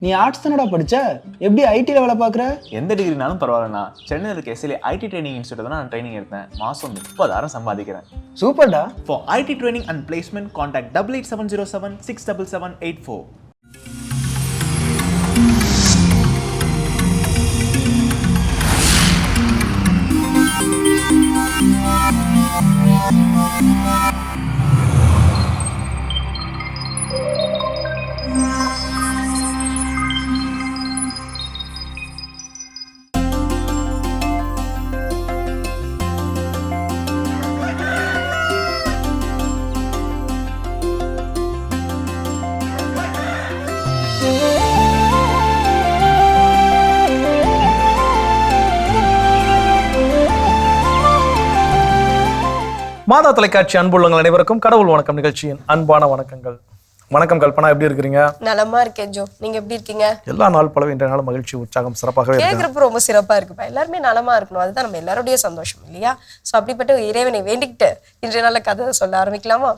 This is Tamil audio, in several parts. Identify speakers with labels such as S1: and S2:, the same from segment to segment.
S1: நீ ஆர்ட்ஸ் தானடா படிச்ச, எப்படி ஐடில வேலை பார்க்குற?
S2: எந்த டிகிரினாலும் பரவாயில்லண்ணா. சென்னையில் இருக்க எஸ்எல்ஏ ஐடி ட்ரைனிங் இன்ஸ்டியூட் தான் நான் ட்ரைனிங் எடுத்தேன். மாதம் 30,000 சம்பாதிக்கிறேன்.
S1: சூப்பர்டா.
S2: For IT training and placement contact 8870767784.
S3: மாதா தொலைக்காட்சி அன்புள்ளங்கள் அனைவருக்கும் கடவுள் வணக்கம் நிகழ்ச்சியின் அன்பான வணக்கங்கள். வணக்கம் கல்பனா, எப்படி இருக்கிறீங்க?
S4: நலமா இருக்கேன் ஜோ, நீங்க எப்படி இருக்கீங்க?
S3: எல்லா நாள் போலவே இன்றைய நாள் மகிழ்ச்சி உற்சாகம் சிறப்பாகவே
S4: கேட்கறப்ப ரொம்ப சிறப்பா இருக்குப்பா. எல்லாருமே நலமா இருக்கணும், அதுதான் நம்ம எல்லாருடைய சந்தோஷம் இல்லையா? ஸோ அப்படிப்பட்ட இறைவனை வேண்டிக்கிட்டு இன்றைய நாள் கதை சொல்ல ஆரம்பிக்கலாமா?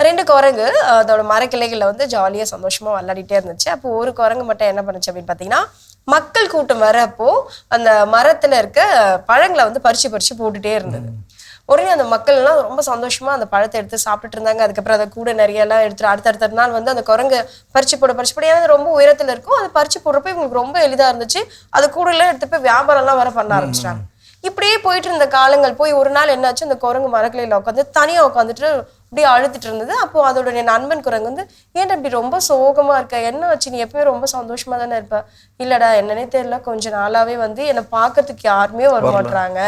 S4: 2 குரங்கு அதோட மரக்கிளைகள்ல வந்து ஜாலியா சந்தோஷமா விளையாடிட்டே இருந்துச்சு. அப்போ ஒரு குரங்கு மட்டும் என்ன பண்ணுச்சு அப்படின்னு பாத்தீங்கன்னா, மக்கள் கூட்டம் வரப்போ அந்த மரத்துல இருக்க பழங்களை வந்து பறிச்சு போட்டுட்டே இருந்தது. உடனே அந்த மக்கள் எல்லாம் ரொம்ப சந்தோஷமா அந்த பழத்தை எடுத்து சாப்பிட்டுட்டு இருந்தாங்க. அதுக்கப்புறம் அதை கூட நிறைய எல்லாம் எடுத்துட்டு அடுத்த நாள் வந்து அந்த குரங்கு பறிச்சு போட ஏன்னா ரொம்ப உயரத்துல இருக்கும், அது பறிச்சு போடுறப்ப இவங்களுக்கு ரொம்ப எளிதா இருந்துச்சு. அது கூட எல்லாம் எடுத்து போய் வியாபாரம் எல்லாம் வர பண்ண ஆரம்பிச்சிட்டாங்க. இப்படியே போயிட்டு இருந்த காலங்கள் போய் ஒரு நாள் என்னாச்சு, அந்த குரங்கு மரக்கிளையில உட்காந்து தனியா உட்காந்துட்டு அப்படியே அழுதுட்டு இருந்தது. அப்போ அதோட நண்பன் குரங்கு வந்து, ஏன்டா இப்படி ரொம்ப சோகமா இருக்க, என்ன ஆச்சு, நீ எப்பவுமே ரொம்ப சந்தோஷமா தானே இருப்ப? இல்லடா, என்னன்னே தெரியல, கொஞ்ச நாளாவே வந்து என்னை பாக்கிறதுக்கு யாருமே வர மாட்டாங்க,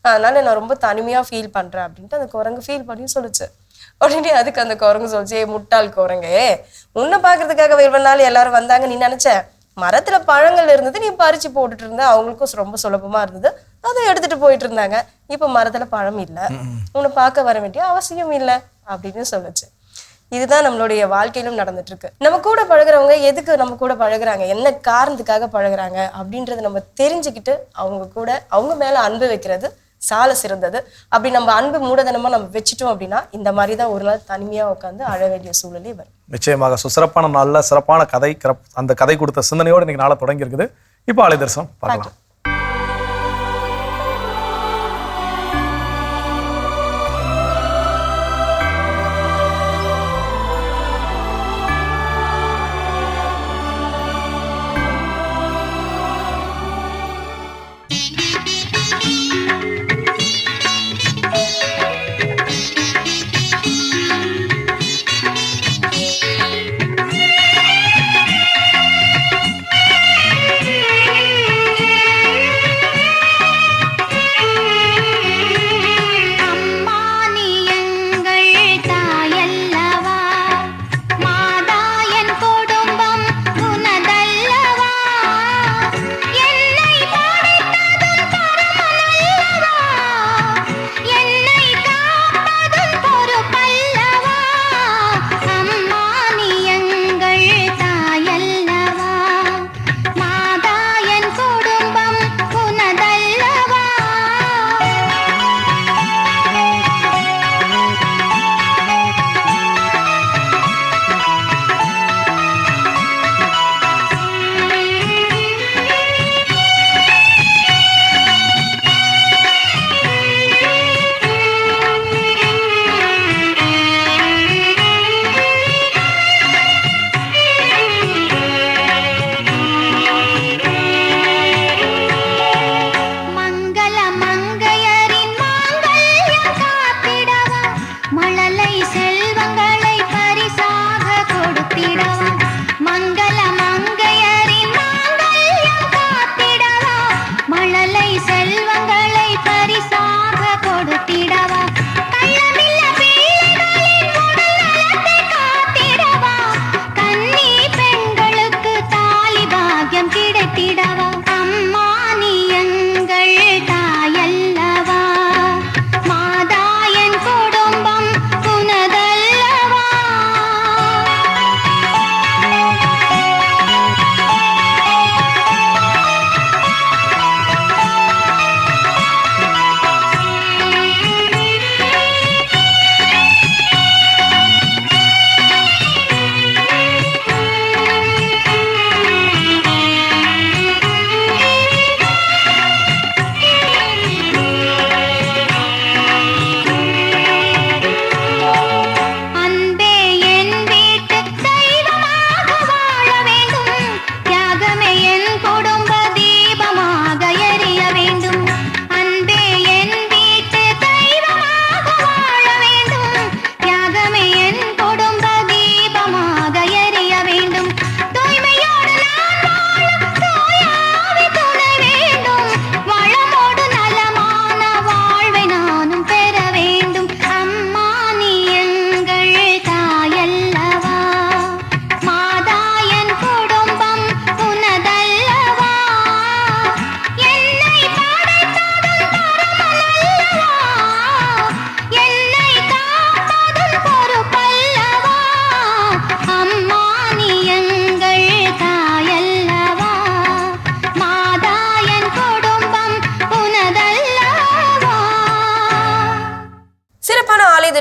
S4: அதனால நான் ரொம்ப தனிமையா ஃபீல் பண்றேன் அப்படின்ட்டு அந்த குரங்கு ஃபீல் பண்ணி சொல்லுச்சு. உடனே அதுக்கு அந்த குரங்கு சொல்லிச்சு, முட்டாள் குரங்கே, உன்னை பாக்குறதுக்காக இவ்வளவு நாள் எல்லாரும் வந்தாங்க, நீ நினைச்ச மரத்துல பழங்கள் இருந்தது, நீ பறிச்சு போட்டுட்டு இருந்த, அவங்களுக்கும் ரொம்ப சுலபமா இருந்தது, அதை எடுத்துட்டு போயிட்டு இருந்தாங்க. இப்ப மரத்துல பழம் இல்ல, உன்னை பார்க்க வர வேண்டிய அவசியம் இல்லை அப்படின்னு சொல்லுச்சு. இதுதான் நம்மளுடைய வாழ்க்கையிலும் நடந்துட்டு இருக்கு. நம்ம கூட பழகுறவங்க எதுக்கு நம்ம கூட பழகுறாங்க, என்ன காரணத்துக்காக பழகுறாங்க அப்படின்றத நம்ம தெரிஞ்சுக்கிட்டு அவங்க மேல அன்பு வைக்கிறது சால சிறந்தது. அப்படி நம்ம அன்பு மூடதனமா நம்ம வச்சுட்டோம் அப்படின்னா இந்த மாதிரிதான் ஒரு நாள் தனிமையா உட்காந்து அழ வேண்டிய சூழலே வரும்.
S3: நிச்சயமாக சிறப்பான நல்ல சிறப்பான கதை, அந்த கதை கொடுத்த சிந்தனையோடு இன்னைக்கு நாளை தொடங்கி இருக்குது. இப்போ ஆலய தரிசனம் பார்க்கலாம்.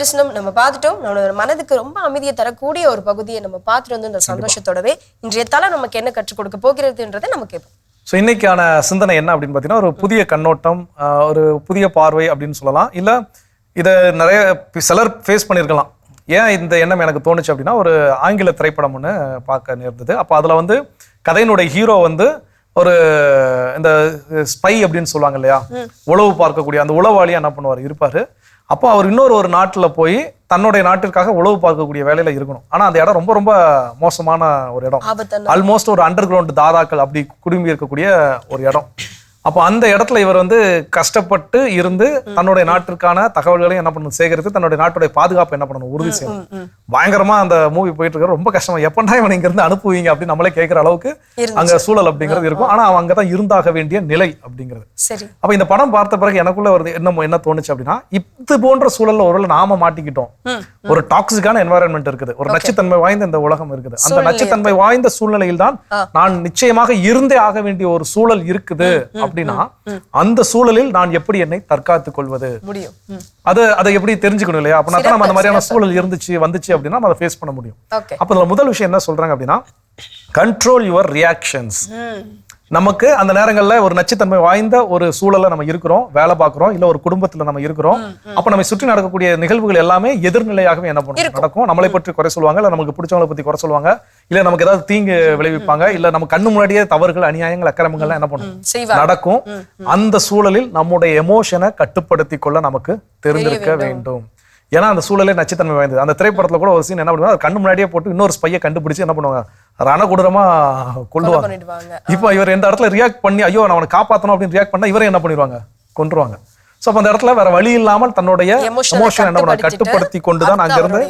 S4: தரிசனம் நம்ம பார்த்துட்டோம். நம்மளோட மனதுக்கு ரொம்ப அமைதியை தரக்கூடிய ஒரு பகுதியை நம்ம பார்த்துட்டு வந்து இந்த சந்தோஷத்தோடவே இன்றைய தலை நமக்கு என்ன கற்றுக் கொடுக்க போகிறதுன்றதை நம்ம கேட்போம்.
S3: ஸோ இன்னைக்கான சிந்தனை என்ன அப்படின்னு பார்த்தீங்கன்னா, ஒரு புதிய கண்ணோட்டம், ஒரு புதிய பார்வை அப்படின்னு சொல்லலாம். இல்லை இதை நிறைய சிலர் ஃபேஸ் பண்ணியிருக்கலாம். ஏன் இந்த எண்ணம் எனக்கு தோணுச்சு அப்படின்னா, ஒரு ஆங்கில திரைப்படம் ஒன்று பார்க்க நேர்ந்தது. அப்போ அதில் வந்து கதையினுடைய ஹீரோ வந்து ஒரு இந்த ஸ்பை அப்படின்னு சொல்லுவாங்க இல்லையா, உளவு பார்க்கக்கூடிய அந்த உளவாளியா என்ன பண்ணுவார் இருப்பாரு. அப்போ அவர் ஒரு நாட்டில் போய் தன்னுடைய நாட்டிற்காக உளவு பார்க்கக்கூடிய வேலையில இருக்கணும். ஆனா அந்த இடம் ரொம்ப ரொம்ப மோசமான ஒரு இடம். ஆல்மோஸ்ட் ஒரு அண்டர் கிரவுண்ட் தாதாக்கள் அப்படி குடும்பி இருக்கக்கூடிய ஒரு இடம். அப்போ அந்த இடத்துல இவர் வந்து கஷ்டப்பட்டு இருந்து தன்னுடைய நாட்டிற்கான தகவல்களையும் என்ன பண்ணணும் சேகரித்து தன்னுடைய நாட்டுடைய பாதுகாப்பு என்ன பண்ணணும் உறுதி செய்யணும். பயங்கரமா அந்த மூவி போயிட்டு இருக்க ரொம்ப கஷ்டமா, எப்படா இவன் இங்க இருந்து அனுப்புவீங்க அப்படின்னு நம்மளே கேட்கிற அளவுக்கு அங்க சூழல் அப்படிங்கிறது இருக்கும். ஆனா அவன் அங்கதான் இருந்தாக வேண்டிய நிலை அப்படிங்கிறது. அப்ப இந்த படம் பார்த்த பிறகு எனக்குள்ள வருது என்ன தோணுச்சு அப்படின்னா, இது போன்ற சூழல்ல ஒருவேளை நாம மாட்டிக்கிட்டோம். ஒரு டாக்ஸிக்கான என்வாயன்மெண்ட் இருக்குது, ஒரு நச்சுத்தன்மை வாய்ந்த இந்த உலகம் இருக்குது. அந்த நச்சுத்தன்மை வாய்ந்த சூழ்நிலையில் தான் நான் நிச்சயமாக இருந்தே ஆக வேண்டிய ஒரு சூழல் இருக்குது அப்படின்னா, அந்த சூழலில் நான் எப்படி என்னை தற்காத்துக் கொள்வது முடியும், அதை எப்படி தெரிஞ்சுக்கணும் இல்லையா? அப்படின்னா நம்ம அந்த மாதிரியான சூழல் வந்துச்சு அப்படின்னா நம்ம அதை ஃபேஸ் பண்ண முடியும். அப்ப முதல் விஷயம் என்ன சொல்றாங்க அப்படின்னா, கண்ட்ரோல் யுவர் ரியாக்ஷன்ஸ். நமக்கு அந்த நேரங்கள்ல ஒரு நச்சுத்தன்மை வாய்ந்த ஒரு சூழல்ல நம்ம இருக்கிறோம், வேலை பார்க்கிறோம், இல்ல ஒரு குடும்பத்துல நம்ம இருக்கிறோம். அப்ப நம்ம சுற்றி நடக்கக்கூடிய நிகழ்வுகள் எல்லாமே எதிர்நிலையாகவே என்ன பண்ணும் நடக்கும். நம்மளை பற்றி குறை சொல்லுவாங்க, இல்ல நமக்கு பிடிச்சவங்களை பத்தி குறை சொல்லுவாங்க, இல்ல நமக்கு ஏதாவது தீங்கு விளைவிப்பாங்க, இல்ல நம்ம கண்ணு முன்னாடியே தவறுகள், அநியாயங்கள், அக்கிரமங்கள்லாம் என்ன பண்ணும் நடக்கும். அந்த சூழலில் நம்முடைய எமோஷனை கட்டுப்படுத்தி கொள்ள நமக்கு தெரிந்திருக்க வேண்டும். ஏன்னா அந்த சூழலே நச்சுத்தன்மை வாய்ந்தது. அந்த திரைப்படத்துல கூட ஒரு சீன் என்ன பண்ணுவாங்க, கண்ணு முன்னாடியே போட்டு இன்னொரு ஸ்பையை கண்டுபிடிச்சு என்ன பண்ணுவாங்க, ரணகுடரமா கொல்லுவாங்க. இப்போ இவர் எந்த இடத்துல ரியாக்ட் பண்ணி ஐயோ நான் அவனை காப்பாற்றணும் அப்படின்னு ரியாக்ட் பண்ணா இவரே என்ன பண்ணிடுவாங்க, கொன்றுவாங்க. ஸோ அப்போ அந்த இடத்துல வேற வழி இல்லாமல் தன்னுடைய எமோஷன் என்ன பண்ணுவாங்க, கட்டுப்படுத்தி கொண்டுதான் அங்க இருந்து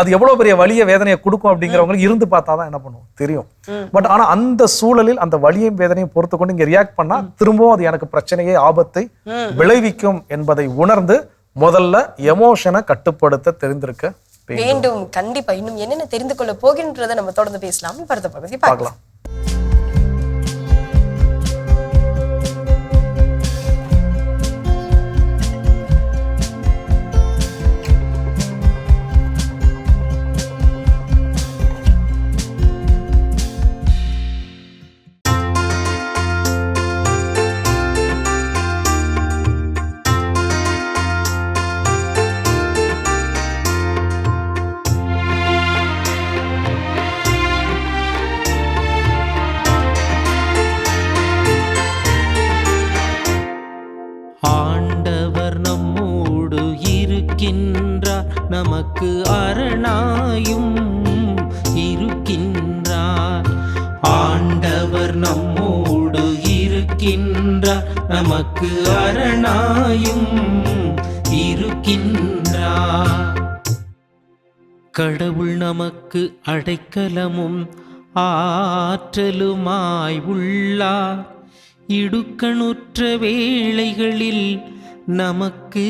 S3: அது எவ்வளவு பெரிய வலிய வேதனையை கொடுக்கும் அப்படிங்கிறவங்களுக்கு இருந்து பார்த்தாதான் என்ன பண்ணுவோம் தெரியும். பட் ஆனா அந்த சூழலில் அந்த வலியும் வேதனையும் பொறுத்து கொண்டு இங்க ரியாக்ட் பண்ணா திரும்பவும் அது எனக்கு பிரச்சனையை ஆபத்தை விளைவிக்கும் என்பதை உணர்ந்து முதல்ல எமோஷனை கட்டுப்படுத்த தெரிந்திருக்க
S4: வேண்டும். கண்டிப்பா இன்னும் என்னென்ன தெரிந்து கொள்ள போகின்றதை நம்ம தொடர்ந்து பேசலாம். அடுத்த பகுதி பார்க்கலாம்.
S5: நமக்கு அரணாயும் இருக்கின்றார். ஆண்டவர் நம்மோடு இருக்கின்றார், நமக்கு அரணாயும் இருக்கின்றார். கடவுள் நமக்கு அடைக்கலமும் ஆற்றலுமாய் உள்ளார். இடுக்கணுற்ற வேளைகளில் நமக்கு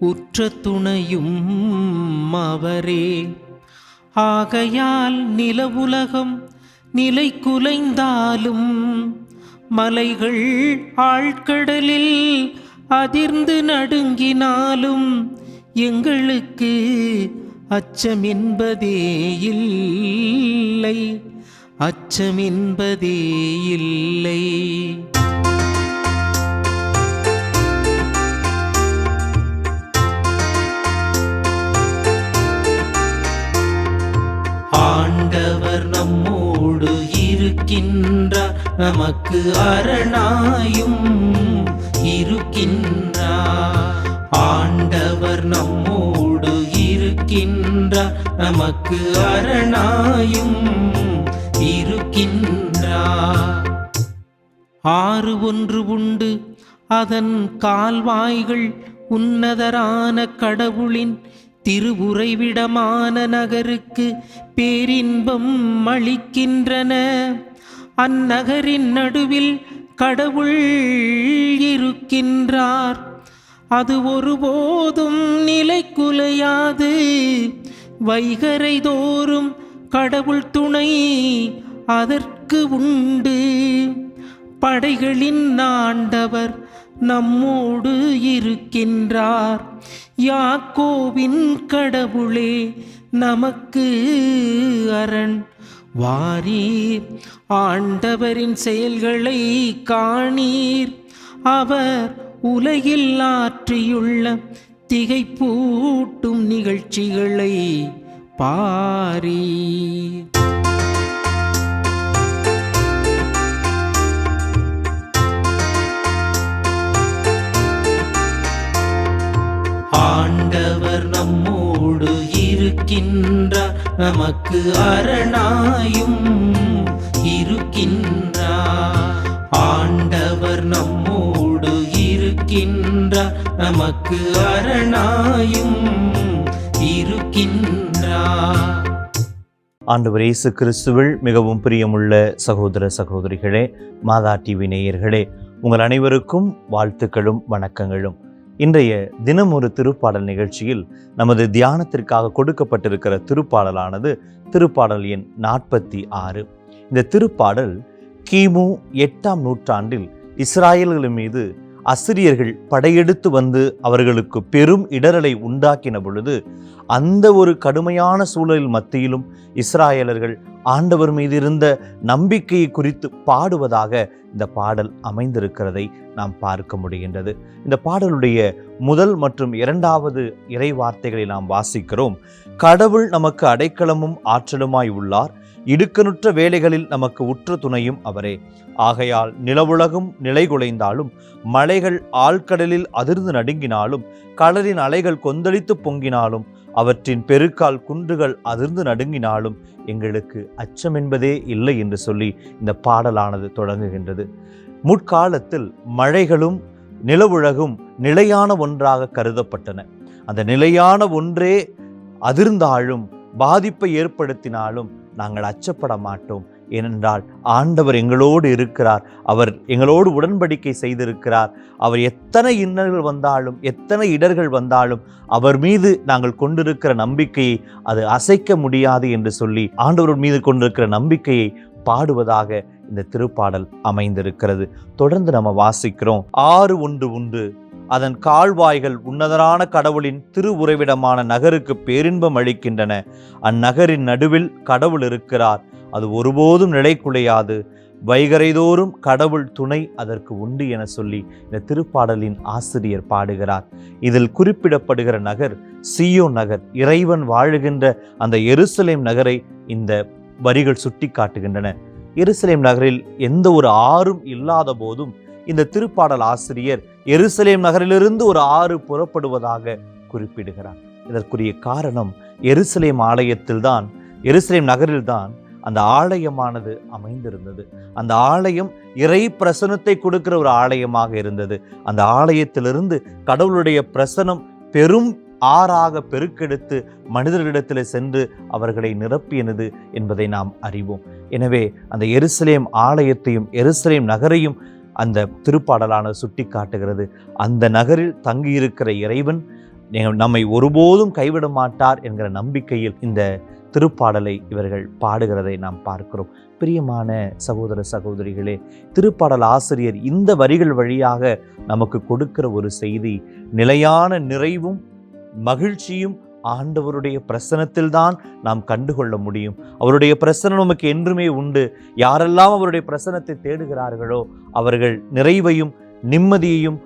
S5: உற்ற துணையும் அவரே. ஆகையால் நிலவுலகம் நிலை குலைந்தாலும், மலைகள் ஆழ்கடலில் அதிர்ந்து நடுங்கினாலும், எங்களுக்கு அச்சமென்பதே இல்லை, அச்சமென்பதே இல்லை. ஆண்டவர் நம்மோடு இருக்கின்றார், நமக்கு அரணாயும் இருக்கின்றார். ஆண்டவர் நம்மோடு இருக்கின்றார், நமக்கு அரணாயும் இருக்கின்றார். ஆறு ஒன்று உண்டு, அதன் கால்வாய்கள் உன்னதரான கடவுளின் திருவுறைவிடமான நகருக்கு பேரின்பம் அளிக்கின்றன. அந்நகரின் நடுவில் கடவுள் இருக்கின்றார், அது ஒருபோதும் நிலை குலையாது. வைகரை தோறும் கடவுள் துணை அதற்கு உண்டு. படைகளின் ஆண்டவர் நம்மோடு இருக்கின்றார். யாக்கோபின் கடவுளே நமக்கு அரண். வாரீர், ஆண்டவரின் செயல்களை காணீர். அவர் உலகில் ஆற்றியுள்ள திகைப்பூட்டும் நிகழ்ச்சிகளை பாரீர். ஆண்டவர் நம்மோடு இருக்கின்றார். நமக்கு அரணாயும் இருக்கின்றார். ஆண்டவர் நம்மோடு இருக்கின்றார். நமக்கு அரணாயும் இருக்கின்றார்.
S6: ஆண்டவர் இயேசு கிறிஸ்துவில் மிகவும் பிரியமுள்ள சகோதர சகோதரிகளே, மாதா டிவி நேயர்களே, உங்கள் அனைவருக்கும் வாழ்த்துக்களும் வணக்கங்களும். இன்றைய தினம் ஒரு திருப்பாடல் நிகழ்ச்சியில் நமது தியானத்திற்காக கொடுக்கப்பட்டிருக்கிற திருப்பாடலானது திருப்பாடல் எண் 46. இந்த திருப்பாடல் கிமு 8ஆம் நூற்றாண்டில் இஸ்ராயல்கள் மீது அசிரியர்கள் படையெடுத்து வந்து அவர்களுக்கு பெரும் இடரலை உண்டாக்கின பொழுது அந்த ஒரு கடுமையான சூழலில் மத்தியிலும் இஸ்ராயலர்கள் ஆண்டவர் மீது இருந்த நம்பிக்கையை குறித்து பாடுவதாக இந்த பாடல் அமைந்திருக்கிறதை நாம் பார்க்க முடிகின்றது. இந்த பாடலுடைய முதல் மற்றும் இரண்டாவது இறை வார்த்தைகளை நாம் வாசிக்கிறோம். கடவுள் நமக்கு அடைக்கலமும் ஆற்றலுமாய் உள்ளார். இடுக்கணுற்ற வேலைகளில் நமக்கு உற்ற துணையும் அவரே. ஆகையால் நிலவுலகும் நிலை குலைந்தாலும், மலைகள் ஆழ்கடலில் அதிர்ந்து நடுங்கினாலும், கடலின் அலைகள் கொந்தளித்து பொங்கினாலும், அவற்றின் பெருக்கால் குன்றுகள் அதிர்ந்து நடுங்கினாலும் எங்களுக்கு அச்சம் என்பதே இல்லை என்று சொல்லி இந்த பாடலானது தொடங்குகின்றது. முற்காலத்தில் மழைகளும் நிலவுலகும் நிலையான ஒன்றாக கருதப்பட்டன. அந்த நிலையான ஒன்றே அதிர்ந்தாலும் பாதிப்பை ஏற்படுத்தினாலும் நாங்கள் அச்சப்பட மாட்டோம். ஏனென்றால் ஆண்டவர் எங்களோடு இருக்கிறார். அவர் எங்களோடு உடன்படிக்கை செய்திருக்கிறார். அவர் எத்தனை இன்னல்கள் வந்தாலும், எத்தனை இடர்கள் வந்தாலும் அவர் மீது நாங்கள் கொண்டிருக்கிற நம்பிக்கையை அது அசைக்க முடியாது என்று சொல்லி ஆண்டவர் மீது கொண்டிருக்கிற நம்பிக்கையை பாடுவதாக இந்த திருப்பாடல் அமைந்திருக்கிறது. தொடர்ந்து நம்ம வாசிக்கிறோம். 6:1 உண்டு. அதன் கால்வாய்கள் உன்னதரான கடவுளின் திரு உறைவிடமான நகருக்கு பேரின்பம் அளிக்கின்றன. அந்நகரின் நடுவில் கடவுள் இருக்கிறார். அது ஒருபோதும் நிலை குலையாது. வைகரைதோறும் கடவுள் துணை அதற்கு உண்டு என சொல்லி இந்த திருப்பாடலின் ஆசிரியர் பாடுகிறார். இதில் குறிப்பிடப்படுகிற நகர் சீயோன் நகர், இறைவன் வாழுகின்ற அந்த எருசலேம் நகரை இந்த வரிகள் சுட்டி காட்டுகின்றன. எருசலேம் நகரில் எந்த ஒரு ஆறும் இல்லாத போதும் இந்த திருப்பாடல் ஆசிரியர் எருசலேம் நகரிலிருந்து ஒரு ஆறு புறப்படுவதாக குறிப்பிடுகிறார். இதற்குரிய காரணம் எருசலேம் ஆலயத்தில்தான், எருசலேம் நகரில்தான் அந்த ஆலயமானது அமைந்திருந்தது. அந்த ஆலயம் இறை பிரசனத்தை கொடுக்கிற ஒரு ஆலயமாக இருந்தது. அந்த ஆலயத்திலிருந்து கடவுளுடைய பிரசனம் பெரும் ஆறாக பெருக்கெடுத்து மனிதர்களிடத்தில் சென்று அவர்களை நிரப்பியது என்பதை நாம் அறிவோம். எனவே அந்த எருசலேம் ஆலயத்தையும் எருசலேம் நகரையும் அந்த திருப்பாடலான சுட்டி காட்டுகிறது. அந்த நகரில் தங்கியிருக்கிற இறைவன் நம்மை ஒருபோதும் கைவிட மாட்டார் என்கிற நம்பிக்கையில் இந்த திருப்பாடலை இவர்கள் பாடுகிறதை நாம் பார்க்கிறோம். பிரியமான சகோதர சகோதரிகளே, திருப்பாடல் ஆசிரியர் இந்த வரிகள் வழியாக நமக்கு கொடுக்கிற ஒரு செய்தி, நிலையான நிறைவும் மகிழ்ச்சியும் ஆண்டவருடைய பிரசனத்தில்தான் நாம் கண்டுகொள்ள முடியும். அவருடைய பிரசனம் நமக்கு என்றுமே உண்டு. யாரெல்லாம் அவருடைய பிரசனத்தை தேடுகிறார்களோ அவர்கள் நிறைவையும் நிம்மதியையும்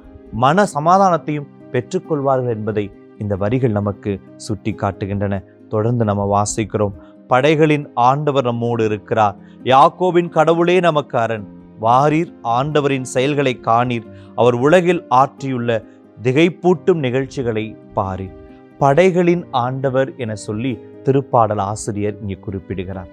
S6: மன சமாதானத்தையும் பெற்றுக்கொள்வார்கள் என்பதை இந்த வரிகள் நமக்கு சுட்டி காட்டுகின்றன. தொடர்ந்து நம்ம வாசிக்கிறோம். படைகளின் ஆண்டவர் நம்மோடு இருக்கிறார். யாக்கோபின் கடவுளே நமக்கு அரண். வாரீர், ஆண்டவரின் செயல்களை காணீர். அவர் உலகில் ஆற்றியுள்ள திகைப்பூட்டும் நிகழ்ச்சிகளை பாரீர். படைகளின் ஆண்டவர் என சொல்லி திருப்பாடல் ஆசிரியர் இங்கே குறிப்பிடுகிறார்.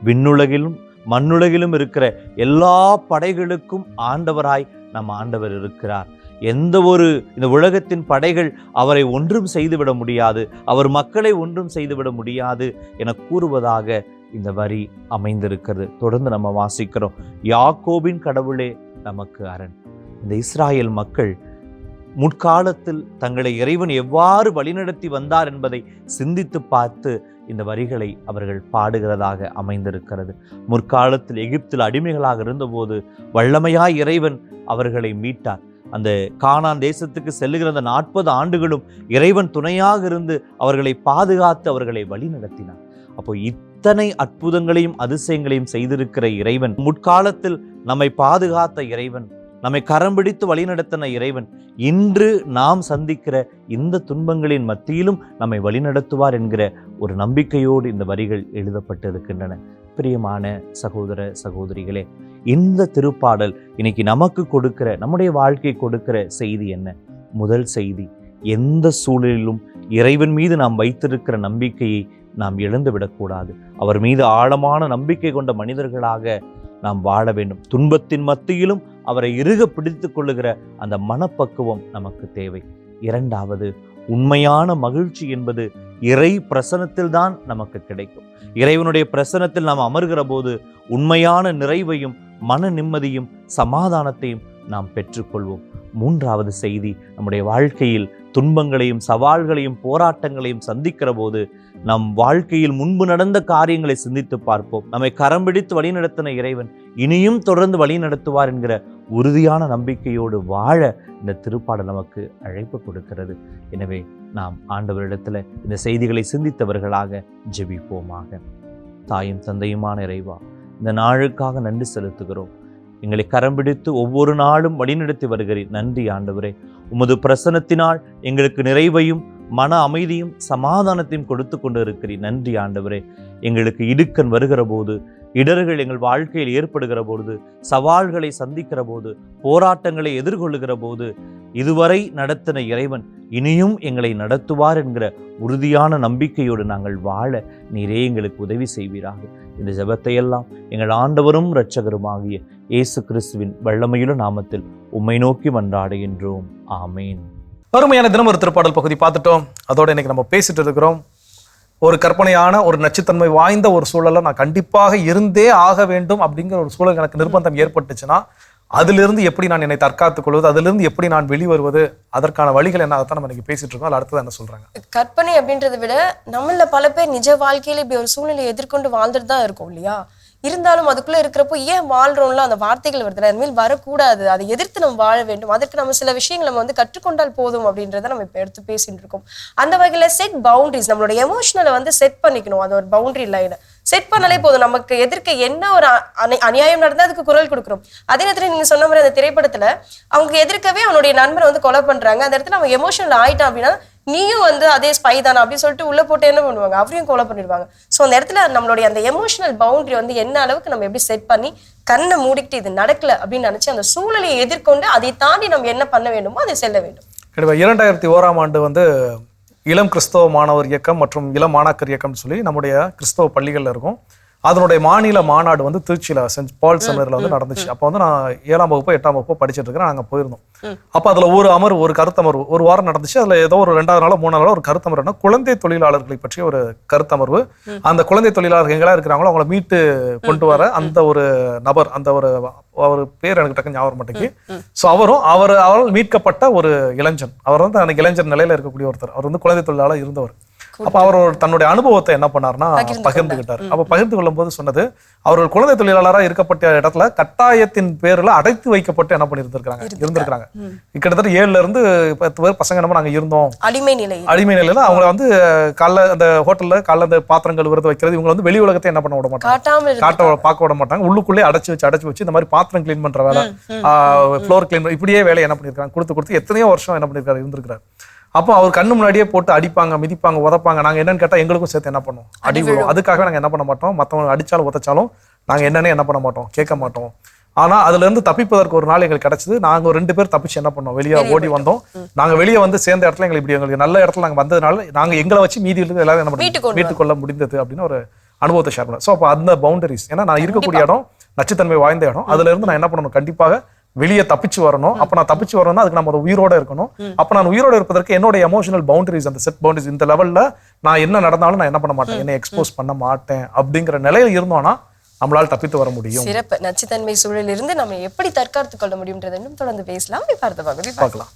S6: விண்ணுலகிலும் மண்ணுலகிலும் இருக்கிற எல்லா படைகளுக்கும் ஆண்டவராய் நம் ஆண்டவர் இருக்கிறார். இந்த உலகத்தின் படைகள் அவரை ஒன்றும் செய்துவிட முடியாது, அவர் மக்களை ஒன்றும் செய்துவிட முடியாது என கூறுவதாக இந்த வரி அமைந்திருக்கிறது. தொடர்ந்து நம்ம வாசிக்கிறோம். யாக்கோபின் கடவுளே நமக்கு அரண். இந்த இஸ்ராயேல் மக்கள் முற்காலத்தில் தங்களை இறைவன் எவ்வாறு வழிநடத்தி வந்தார் என்பதை சிந்தித்து பார்த்து இந்த வரிகளை அவர்கள் பாடுகிறதாக அமைந்திருக்கிறது. முற்காலத்தில் எகிப்தில் அடிமைகளாக இருந்தபோது வல்லமையாய் இறைவன் அவர்களை மீட்டார். அந்த கானான் தேசத்துக்கு செல்லுகிற அந்த 40 ஆண்டுகளும் இறைவன் துணையாக இருந்து அவர்களை பாதுகாத்து அவர்களை வழி நடத்தினார். அப்போ இத்தனை அற்புதங்களையும் அதிசயங்களையும் செய்திருக்கிற இறைவன், முற்காலத்தில் நம்மை பாதுகாத்த இறைவன், நம்மை கரம் பிடித்து வழிநடத்தின இறைவன், இன்று நாம் சந்திக்கிற இந்த துன்பங்களின் மத்தியிலும் நம்மை வழிநடத்துவார் என்கிற ஒரு நம்பிக்கையோடு இந்த வரிகள் எழுதப்பட்டிருக்கின்றன. பிரியமான சகோதர சகோதரிகளே, இந்த திருப்பாடல் இன்னைக்கு நமக்கு கொடுக்கிற, நம்முடைய வாழ்க்கை கொடுக்கிற செய்தி என்ன? முதல் செய்தி, எந்த சூழலிலும் இறைவன் மீது நாம் வைத்திருக்கிற நம்பிக்கையை நாம் இழந்து விடக்கூடாது. அவர் மீது ஆழமான நம்பிக்கை கொண்ட மனிதர்களாக நாம் வாழ வேண்டும். துன்பத்தின் மத்தியிலும் அவரை இறுக பிடித்து கொள்ளுகிற அந்த மனப்பக்குவம் நமக்கு தேவை. இரண்டாவது, உண்மையான மகிழ்ச்சி என்பது இறை பிரசனத்தில் தான் நமக்கு கிடைக்கும். இறைவனுடைய பிரசனத்தில் நாம் அமர்கிற போது உண்மையான நிறைவையும் மன நிம்மதியும் சமாதானத்தையும் நாம் பெற்றுக்கொள்வோம். மூன்றாவது செய்தி, நம்முடைய வாழ்க்கையில் துன்பங்களையும் சவால்களையும் போராட்டங்களையும் சந்திக்கிற போது நம் வாழ்க்கையில் முன்பு நடந்த காரியங்களை சிந்தித்து பார்ப்போம். நம்மை கரம் பிடித்து வழிநடத்தின இறைவன் இனியும் தொடர்ந்து வழி நடத்துவார் என்கிற உறுதியான நம்பிக்கையோடு வாழ இந்த திருப்பாடல் நமக்கு அழைப்பு கொடுக்கிறது. எனவே நாம் ஆண்டவரிடத்துல இந்த செய்திகளை சிந்தித்தவர்களாக ஜெபிப்போமாக. தாயும் தந்தையுமான இறைவா, இந்த நாளுக்காக நன்றி செலுத்துகிறோம். எங்களை கரம் பிடித்து ஒவ்வொரு நாளும் வழிநடத்தி வருகிறீர். நன்றி ஆண்டவரே. உமது பிரசன்னத்தினால் எங்களுக்கு நிறைவையும் மன அமைதியும் சமாதானத்தையும் கொடுத்து கொண்டு இருக்கிறீர். நன்றி ஆண்டவரே. எங்களுக்கு இடுக்கண் வருகிற போது, இடர்கள் எங்கள் வாழ்க்கையில் ஏற்படுகிற போது, சவால்களை சந்திக்கிற போது, போராட்டங்களை எதிர்கொள்ளுகிற போது, இதுவரை நடத்தின இறைவன் இனியும் எங்களை நடத்துவார் என்கிற உறுதியான நம்பிக்கையோடு நாங்கள் வாழ நீரே எங்களுக்கு உதவி செய்வீராக. இந்த ஜெபத்தையெல்லாம் எங்கள் ஆண்டவரும் இரட்சகருமாகிய இயேசு கிறிஸ்துவின் வல்லமையுள்ள நாமத்தில் உம்மை நோக்கி மன்றாடுகின்றோம். ஆமேன்.
S3: அருமையான தினம் ஒரு திருப்பாடல் பகுதி பார்த்துட்டோம். அதோட இன்னைக்கு நம்ம பேசிட்டு இருக்கிறோம். ஒரு கற்பனையான ஒரு நச்சுத்தன்மை வாய்ந்த ஒரு சூழலை நான் கண்டிப்பாக இருந்தே ஆக வேண்டும் அப்படிங்கிற ஒரு சூழல் எனக்கு நிர்பந்தம் ஏற்பட்டுச்சுன்னா அதிலிருந்து எப்படி நான் என்னை தற்காத்துக் கொள்வது, அதிலிருந்து எப்படி நான் வெளிவருவது, அதற்கான வழிகள் என்ன, அதைத்தான் நம்ம இன்னைக்கு பேசிட்டு இருக்கோம். அடுத்தது என்ன சொல்றாங்க?
S4: கற்பனை அப்படின்றத விட நம்மள பல பேர் நிஜ வாழ்க்கையில இப்படி ஒரு சூழ்நிலையை எதிர்கொண்டு வாழ்ந்துட்டு தான் இருக்கும் இல்லையா? இருந்தாலும் அதுக்குள்ள இருக்கிறப்போ ஏன் வாழ்றோம்ல அந்த வார்த்தைகள் வருது, இனிமேல் வரக்கூடாது, அதை எதிர்த்து நம்ம வாழ வேண்டும், அதற்கு நம்ம சில விஷயங்கள் நம்ம கற்றுக்கொண்டால் போதும் அப்படின்றத நம்ம இப்ப எடுத்து பேசிட்டு இருக்கோம். அந்த வகையில செட் பவுண்டரிஸ், நம்மளோட எமோஷனலை செட் பண்ணிக்கணும். அது ஒரு பவுண்டரி லைனை செட் பண்ணாலே போதும். நமக்கு எதிர்க்க என்ன ஒரு அநியாயம் நடந்தா அதுக்கு குரல் கொடுக்குறோம். அதே நேரத்துல நீங்க சொன்ன மாதிரி அந்த திரைப்படத்துல அவங்க எதிர்க்கவே அவனுடைய நண்பரை கொலை பண்றாங்க. அந்த இடத்துல அவன் எமோஷனல் ஆயிட்டான் அப்படின்னா நீயும் அதே ஸ்பை தானா அப்படின்னு சொல்லிட்டு உள்ள போட்டு என்ன பண்ணுவாங்க, அவரையும் கொலை பண்ணிடுவாங்க. ஸோ அந்த இடத்துல நம்மளுடைய அந்த எமோஷனல் பவுண்டரி என்ன அளவுக்கு நம்ம எப்படி செட் பண்ணி கண்ணை மூடிக்கிட்டு இது நடக்கல அப்படின்னு நினைச்சு அந்த சூழலை எதிர்கொண்டு அதை தாண்டி நம்ம என்ன பண்ண வேண்டுமோ அதை செல்ல வேண்டும்.
S3: 2001ஆம் ஆண்டு இளம் கிறிஸ்தவ மாணவர் இயக்கம் மற்றும் இளம் மாணாக்கர் இயக்கம்னு சொல்லி நம்முடைய கிறிஸ்தவ பள்ளிகள்ல இருக்கும். அதனுடைய மாநில மாநாடு திருச்சியில சென்ட் பால் செமினர்ல நடந்துச்சு. அப்போ நான் 7ஆம் வகுப்பு 8ஆம் வகுப்பு படிச்சுட்டு இருக்கிறேன். நாங்க போயிருந்தோம். அப்ப அதுல ஒரு கருத்தமர்வு ஒரு வாரம் நடந்துச்சு. அதுல ஏதோ ஒரு 2வது நாளோ 3வது நாளோ ஒரு கருத்தமர்வுனா குழந்தை தொழிலாளர்களை பற்றிய ஒரு கருத்தமர்வு. அந்த குழந்தை தொழிலாளர்கள் எங்களா இருக்கிறாங்களோ அவங்கள மீட்டு கொண்டு வர அந்த ஒரு நபர், அந்த ஒரு பேர் எனக்கு டக்கு ஞாபகம் மாட்டேங்குது. ஸோ அவரால் மீட்கப்பட்ட ஒரு இளைஞன், அவர் அன்னைக்கு இளைஞர் நிலையில இருக்கக்கூடிய ஒருத்தர். அவர் குழந்தை தொழிலாளர் இருந்தவர். அப்ப அவர் தன்னுடைய அனுபவத்தை என்ன பண்ணாருன்னா பகிர்ந்துகிட்டார். அப்ப பகிர்ந்து கொள்ளும் போது சொன்னது, அவர்கள் குழந்தை தொழிலாளராக இருக்கப்பட்ட இடத்துல கட்டாயத்தின் பேர்ல அடைத்து வைக்கப்பட்டு என்ன இருந்திருக்காங்க. கிட்டத்தட்ட 7ல இருந்து 10 பேர் பசங்க நம்ம நாங்க இருந்தோம் அடிமை நிலையில. அவங்க காலைல அந்த ஹோட்டல்ல காலைல அந்த பாத்திரம் கழுவுறது வைக்கிறது, இவங்க வெளி உலகத்தை என்ன பண்ண விட மாட்டாங்க, பார்க்க விட மாட்டாங்க. உள்ளுக்குள்ளே அடைச்சு வச்சு இந்த மாதிரி பாத்திரம் கிளீன் பண்ற வேலை, ஃப்ளோர் கிளீன், இப்படியே வேலை என்ன பண்ணிருக்காங்க கொடுத்து எத்தனையோ வருஷம் என்ன பண்ணிருக்காரு இருந்திருக்காரு. அப்போ அவர் கண்ணு முன்னாடியே போட்டு அடிப்பாங்க, மிதிப்பாங்க, உதப்பாங்க. நாங்க என்னன்னு கேட்டா எங்களுக்கும் சேர்த்து என்ன பண்ணுவோம், அடி விழும். அதுக்காக நாங்க என்ன பண்ண மாட்டோம், மற்றவங்க அடிச்சாலும் உதச்சாலும் நாங்க என்னன்னு என்ன பண்ண மாட்டோம், கேட்க மாட்டோம். ஆனா அதுல இருந்து தப்பிப்பதற்கு ஒரு நாள் எங்களுக்கு கிடைச்சது. நாங்க 2 பேர் தப்பிச்சு என்ன பண்ணோம், வெளியே ஓடி வந்தோம். நாங்க வெளியே சேர்ந்த இடத்துல எங்களுக்கு நல்ல இடத்துல நாங்க வந்ததுனால நாங்க எங்களை வச்சு மீதி எல்லாரும் என்ன பண்ணி மீட்டுக் கொள்ள முடிந்தது அப்படின்னு ஒரு அனுபவத்தை ஷேர் பண்ணேன். ஸோ அப்போ அந்த பவுண்டரிஸ், ஏன்னா நான் இருக்கக்கூடிய இடம் நச்சுத்தன்மை வாய்ந்த இடம், அதுல இருந்து நான் என்ன பண்ணணும், கண்டிப்பாக வெளியே தப்பிச்சு வரணும். அப்ப நான் தப்பிச்சு வரணும்னா அதுக்கு நம்ம உயிரோட இருக்கணும். அப்ப நான் உயிரோட இருப்பதற்கு என்னோட எமோஷனல் பவுண்டரிஸ், அந்த செட் பவுண்டரிஸ், இந்த லெவல்ல நான் என்ன நடந்தாலும் நான் என்ன பண்ண மாட்டேன், என்ன எக்ஸ்போஸ் பண்ண மாட்டேன் அப்படிங்கிற நிலையில இருந்தோம்னா நம்மளால தப்பித்து வர முடியும்.
S4: சிறப்பு. நச்சுத்தன்மை சூழலில் இருந்து நம்ம எப்படி தற்காத்துக் கொள்ள முடியும்ன்றதை இன்னும் தொடர்ந்து பேசலாம். பார்க்கலாம்.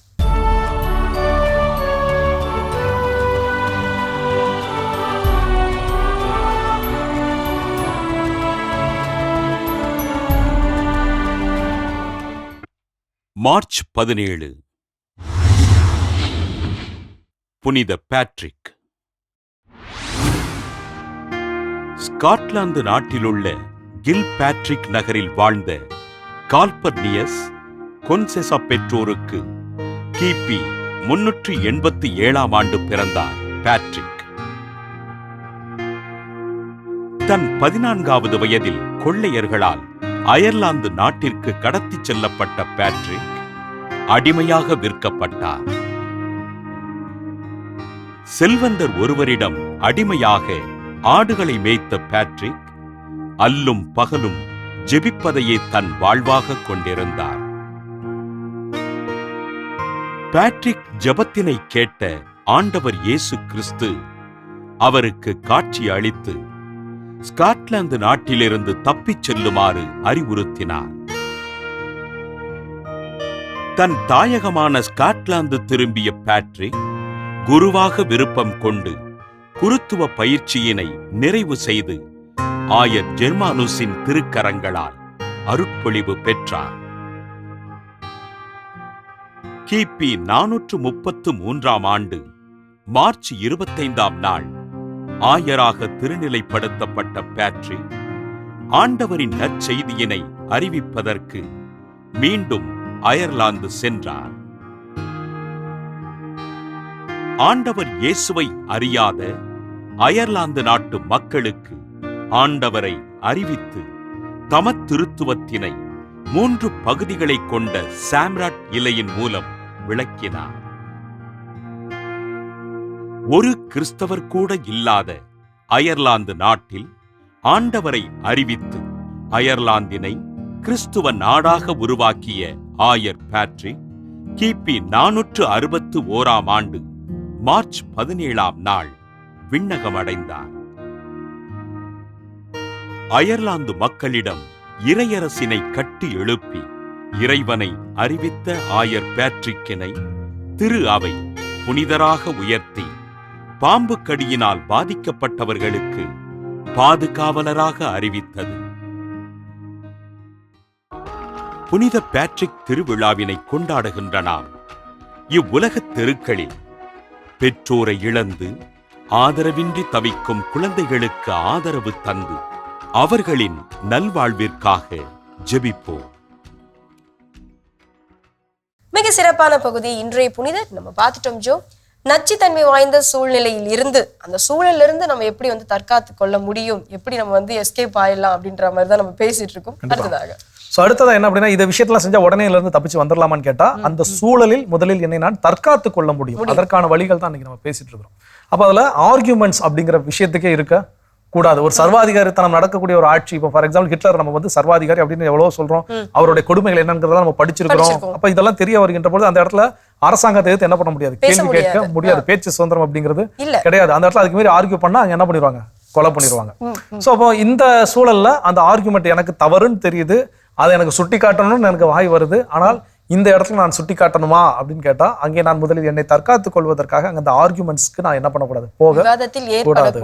S7: மார்ச் 17 புனித பேட்ரிக். ஸ்காட்லாந்து நாட்டிலுள்ள கில் பேட்ரிக் நகரில் வாழ்ந்த கால்பர்னியஸ் கொன்செசா பெற்றோருக்கு கிபி 387 ஆண்டு பிறந்தார் பேட்ரிக். தன் 14வது வயதில் கொள்ளையர்களால் அயர்லாந்து நாட்டிற்கு கடத்திச் செல்லப்பட்ட பேட்ரிக் அடிமையாக விற்கப்பட்டார். செல்வந்தர் ஒருவரிடம் அடிமையாக ஆடுகளை மேய்த்த பேட்ரிக் அல்லும் பகலும் ஜெபிப்பதையே தன் வாழ்வாக கொண்டிருந்தார். பேட்ரிக் ஜெபத்தினை கேட்ட ஆண்டவர் இயேசு கிறிஸ்து அவருக்கு காட்சி அளித்து ஸ்காட்லாந்து நாட்டிலிருந்து தப்பிச் செல்லுமாறு அறிவுறுத்தினார். தன் தாயகமான ஸ்காட்லாந்து திரும்பிய பேட்ரிக் குருவாக விருப்பம் கொண்டு குருத்துவ பயிற்சியினை நிறைவு செய்து ஆயர் ஜெர்மானுஸின் திருக்கரங்களால் அருட்பொழிவு பெற்றார். கிபி 433 ஆண்டு மார்ச் 25 நாள் ஆயராக திருநிலைப்படுத்தப்பட்ட பேட்ரிக் ஆண்டவரின் நற்செய்தியினை அறிவிப்பதற்கு மீண்டும் அயர்லாந்து சென்றார். ஆண்டவர் இயேசுவை அறியாத அயர்லாந்து நாட்டு மக்களுக்கு ஆண்டவரை அறிவித்து தமத்திருத்துவத்தினை 3 பகுதிகளை கொண்ட சாம்ராட் இலையின் மூலம் விளக்கினார். ஒரு கிறிஸ்தவர் கூட இல்லாத அயர்லாந்து நாட்டில் ஆண்டவரை அறிவித்து அயர்லாந்தினை கிறிஸ்துவ நாடாக உருவாக்கிய ஆயர் பேட்ரிக் கிபி 461 ஆண்டு மார்ச் 17 நாள் விண்ணகமடைந்தார். அயர்லாந்து மக்களிடம் இறையரசினை கட்டி எழுப்பி இறைவனை அறிவித்த ஆயர் பேட்ரிக்கினை திரு அவை புனிதராக உயர்த்தி பாம்பு கடியினால் பாதிக்கப்பட்டவர்களுக்கு பாதுகாவலராக அறிவித்தது. புனித பேட்ரிக் திருவிழாவினை கொண்டாடுகின்ற நாம் இவ்வுலகத் தெருக்களில் பெற்றோரை இழந்து ஆதரவின்றி தவிக்கும் குழந்தைகளுக்கு ஆதரவு தந்து அவர்களின் நல்வாழ்விற்காக ஜெபிப்போம்.
S4: மிக சிறப்பான பகுதி இன்றைய புனிதர் நம்ம பார்த்துட்டோம் ஜோ. நச்சுத்தன்மை வாய்ந்த சூழ்நிலையில் இருந்து அந்த சூழல்ல இருந்து நம்ம எப்படி தற்காத்து கொள்ள முடியும், எப்படி நம்ம எஸ்கேப் ஆயிடலாம் அப்படின்ற மாதிரி தான் நம்ம பேசிட்டு இருக்கோம். அடுத்ததாக
S3: அடுத்ததா என்ன அப்படின்னா இந்த விஷயத்தெல்லாம் செஞ்சா உடனே இருந்து தப்பிச்சு வந்துடலாமான்னு கேட்டா அந்த சூழலில் முதலில் என்னை நான் தற்காத்து கொள்ள முடியும், அதற்கான வழிகள் தான் இன்னைக்கு நம்ம பேசிட்டு இருக்கிறோம். அப்ப அதுல ஆர்கியூமெண்ட்ஸ் அப்படிங்கிற விஷயத்துக்கே இருக்க கூடாது. ஒரு சர்வாதிகாரித்தனம் நடக்கக்கூடிய ஒரு ஆட்சி, இப்போ ஃபார் எக்ஸாம்பிள் ஹிட்லர் நம்ம சர்வாதிகாரி அப்படின்னு எவ்வளவு சொல்றோம், அவருடைய கொடுமைகள் என்னங்கிறத நம்ம படிச்சிருக்கிறோம். அப்ப இதெல்லாம் தெரிய வருகின்ற பொழுது அந்த இடத்துல அரசாங்கத்தை எதிர்த்து என்ன பண்ண முடியாது, கேள்வி கேட்க முடியாது. பேச்சு சுதந்திரம் அப்படிங்கிறது கிடையாது. அந்த இடத்துல அதுக்கு மீறி ஆர்கியூ பண்ணா அங்க என்ன பண்ணிடுவாங்க, கொலை பண்ணிடுவாங்க. சோ அப்போ இந்த சூழல்ல அந்த ஆர்கியூமெண்ட் எனக்கு தவறுன்னு தெரியுது, அதை எனக்கு சுட்டி காட்டணும்னு எனக்கு வாய் வருது, ஆனால் இந்த இடத்துல நான் சுட்டி காட்டணுமா அப்படின்னு கேட்டா அங்கே நான் முதலில் என்னை தற்காத்துக் கொள்வதற்காக அங்க அந்த ஆர்குமெண்ட்ஸ்க்கு நான் என்ன பண்ணக்கூடாது, போக கூடாது.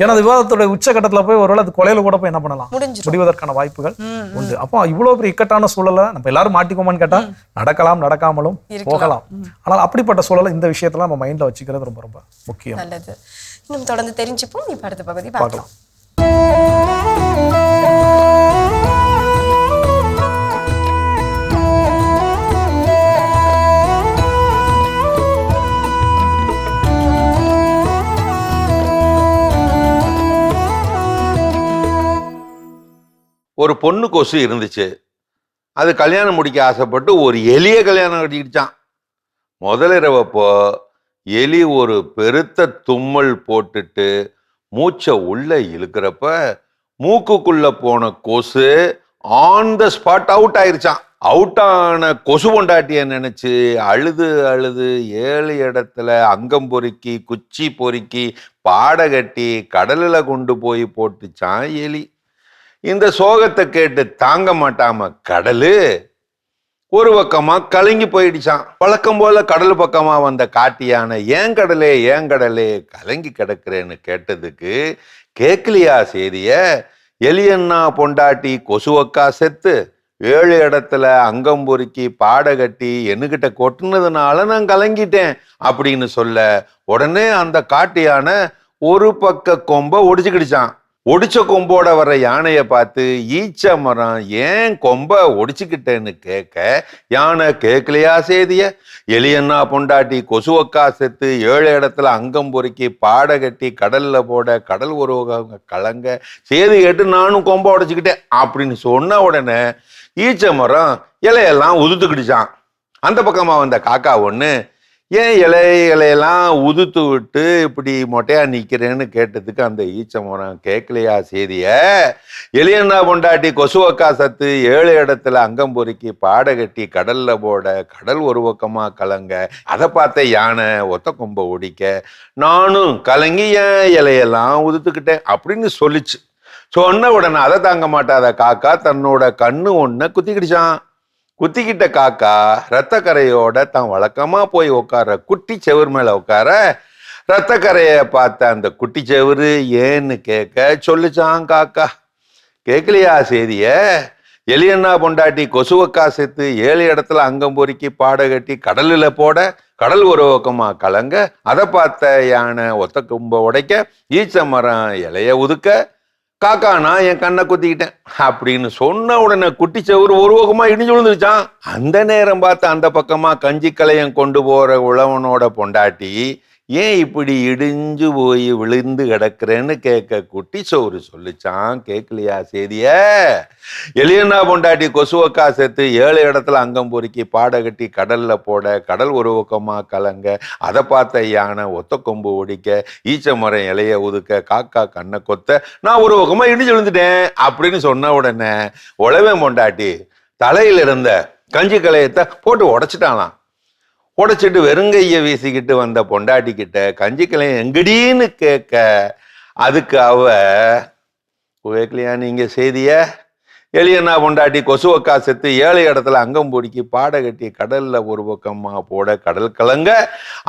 S3: ஏன்னா விவாதத்தோட உச்சகட்டத்துல போய் ஒருவேளை அது கொலையில கூட போய் என்ன பண்ணலாம், முடிவதற்கான வாய்ப்புகள் உண்டு. அப்போ இவ்வளவு பெரிய இக்கட்டான சூழலை நம்ம எல்லாரும் மாட்டிக்கோமான்னு கேட்டா நடக்கலாம், நடக்காமலும் போகலாம். ஆனால் அப்படிப்பட்ட சூழலை இந்த விஷயத்துல நம்ம மைண்ட்ல வச்சுக்கிறது ரொம்ப ரொம்ப முக்கியம்.
S4: நல்லது. இன்னும் தொடர்ந்து தெரிஞ்சுப்போம். இப்ப அடுத்த பகுதி பார்க்கலாம்.
S8: ஒரு பொண்ணு கொசு இருந்துச்சு. அது கல்யாணம் முடிக்க ஆசைப்பட்டு ஒரு எலியை கல்யாணம் கட்டிக்கிட்டான். முதலிரவப்போ எலி ஒரு பெருத்த தும்மல் போட்டுட்டு மூச்சை உள்ள இழுக்கிறப்ப மூக்குக்குள்ள போன கொசு ஆன் த ஸ்பாட் அவுட் ஆயிருச்சான். அவுட் ஆன கொசு பொண்டாட்டிய நினைச்சு அழுது அழுது 7 இடத்துல அங்கம் பொறுக்கி குச்சி பொறுக்கி பாடை கட்டி கடலில் கொண்டு போய் போட்டுச்சான் எலி. இந்த சோகத்தை கேட்டு தாங்க மாட்டாம கடலு ஒரு பக்கமா கலங்கி போயிடுச்சான். வழக்கம் போல கடல் பக்கமா வந்த காட்டியான ஏன் கடலே ஏன் கடலே கலங்கி கிடக்குறேன்னு கேட்டதுக்கு கேட்கலையா செய்திய, எலியண்ணா பொண்டாட்டி கொசுவக்கா செத்து 7 இடத்துல அங்கம் பொறுக்கி பாட கட்டி என்கிட்ட கொட்டுனதுனால நான் கலங்கிட்டேன் அப்படின்னு சொல்ல, உடனே அந்த காட்டு யானை ஒரு பக்க கொம்பை ஒடிச்சுக்கிடுச்சான். ஒடிச்ச கொம்போட வர்ற யானையை பார்த்து ஈச்ச மரம் ஏன் கொம்பை ஒடிச்சுக்கிட்டேன்னு கேட்க, யானை கேட்கலையா சேதிய? எலியன்னா பொண்டாட்டி கொசுவக்கா செத்து 7 இடத்துல அங்கம் பொறுக்கி பாட கட்டி கடல்ல போட கடல் உருவக கலங்க சேதி கேட்டு நானும் கொம்பை உடைச்சுக்கிட்டேன் அப்படின்னு சொன்ன உடனே ஈச்ச மரம் இலையெல்லாம் உதுத்துக்கிடுச்சான். அந்த பக்கமா வந்த காக்கா ஒண்ணு, ஏன் இலையெல்லாம் உதுத்து விட்டு இப்படி மொட்டையா நிக்கிறேன்னு கேட்டதுக்கு அந்த ஈச்ச மரம் கேட்கலையா சேதிய? எலியன்னா பொண்டாட்டி கொசுவக்கா சத்து 7 இடத்துல அங்கம் பொறுக்கி பாட கட்டி கடல்ல போட கடல் ஒரு பக்கமா கலங்க அதை பார்த்த யானை ஒத்த கொம்பை ஒடிக்க நானும் கலங்கி ஏன் இலையெல்லாம் உதுத்துக்கிட்டேன் அப்படின்னு சொல்லிச்சு. சொன்ன உடனே அதை தாங்க மாட்டாத காக்கா தன்னோட கண்ணு ஒன்ன குத்திக்கிடுச்சான். குத்திக்கிட்ட காக்கா ரத்த கரையோட தான் வழக்கமா போய் உட்கார குட்டி செவுரு மேல உட்கார, ரத்த கரையை பார்த்த அந்த குட்டி செவுரு ஏன்னு கேட்க சொல்லிச்சான் காக்கா. கேட்கலையா சேதிய? எலியன்னா பொண்டாட்டி கொசுவக்கா செத்து 7 இடத்துல அங்கம் பொறுக்கி பாட கட்டி கடலில் போட கடல் ஒரு பக்கமா கலங்க அதை பார்த்த யானை ஒத்த கொம்பை உடைக்க ஈச்ச மரம் இலைய உதுக்க காக்கா நான் என் கண்ணை குத்திக்கிட்டேன் அப்படின்னு சொன்ன உடனே குட்டி செவுரு ஒரு பக்கமா இடிஞ்சு விழுந்துருச்சான். அந்த நேரம் பார்த்து அந்த பக்கமா கஞ்சி கலையம் கொண்டு போற உழவனோட பொண்டாட்டி ஏன் இப்படி இடிஞ்சு போய் விழுந்து கிடக்குறேன்னு கேட்க குட்டி சோறு சொல்லிச்சான். கேட்கலையா சேதிய? எலியன்னா பொண்டாட்டி கொசுவக்கா செத்து 7 இடத்துல அங்கம் பொறுக்கி பாட கட்டி கடல்ல போட கடல் ஒரு பக்கமா கலங்க அதை பார்த்த யானை ஒத்த கொம்பு ஒடிக்க ஈச்ச மரம் இலைய உதுக்க காக்கா கண்ணை கொத்த நான் ஒரு பக்கமா இடிஞ்சு விழுந்துட்டேன் அப்படின்னு சொன்ன உடனே உழவன் பொண்டாட்டி தலையில இருந்த கஞ்சி கலையத்தை போட்டு உடைச்சிட்டாலாம். உடைச்சிட்டு வெறுங்கைய வீசிக்கிட்டு வந்த பொண்டாட்டி கிட்ட கஞ்சி கலையம் எங்கடின்னு கேட்க அதுக்கு அவ கேட்கலையா நீங்க சேதிய? எலியன்னா பொண்டாட்டி கொசுவக்கா செத்து 7 இடத்துல அங்கம் பொறுக்கி பாட கட்டி கடல்ல ஒரு பக்கமா போட கடல் கலங்க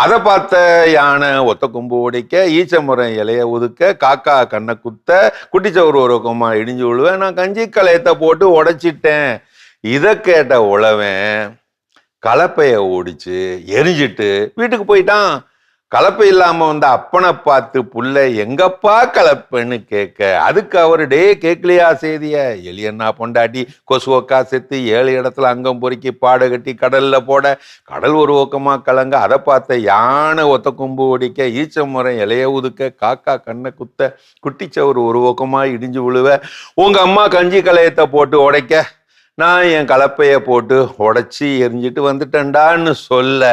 S8: அதை பார்த்த யானை ஒத்த கொம்பு உடைக்க ஈச்ச மரம் இலைய ஒதுக்க காக்கா கண்ணை குத்த குட்டிச்சவரு ஒரு பக்கமா இடிஞ்சு விழுவேன் நான் கஞ்சி கலையத்தை போட்டு உடைச்சிட்டேன். இதை கேட்ட உழவன் கலப்பைய ஓடிச்சு எரிஞ்சிட்டு வீட்டுக்கு போயிட்டான். கலப்பை இல்லாம வந்த அப்பனை பார்த்து புள்ள எங்கப்பா கலப்பைன்னு கேட்க அதுக்கு அவரு டே கேட்கலையா சேதிய? எலியன்னா பொண்டாட்டி கொசுவக்கா செத்து 7 இடத்துல அங்கம் பொறுக்கி பாட கட்டி கடல்ல போட கடல் ஒரு பக்கமா கலங்க அதை பார்த்த யானை ஒத்த கொம்பு ஒடிக்க ஈச்ச மரம் இலைய உதுக்க காக்கா கண்ணை குத்த குட்டிச்சவரு ஒரு பக்கமா இடிஞ்சு விழுவ உங்க அம்மா கஞ்சி கலையத்தை போட்டு உடைக்க நான் என் கலப்பைய போட்டு உடைச்சி எரிஞ்சிட்டு வந்துட்டேன்டான்னு சொல்ல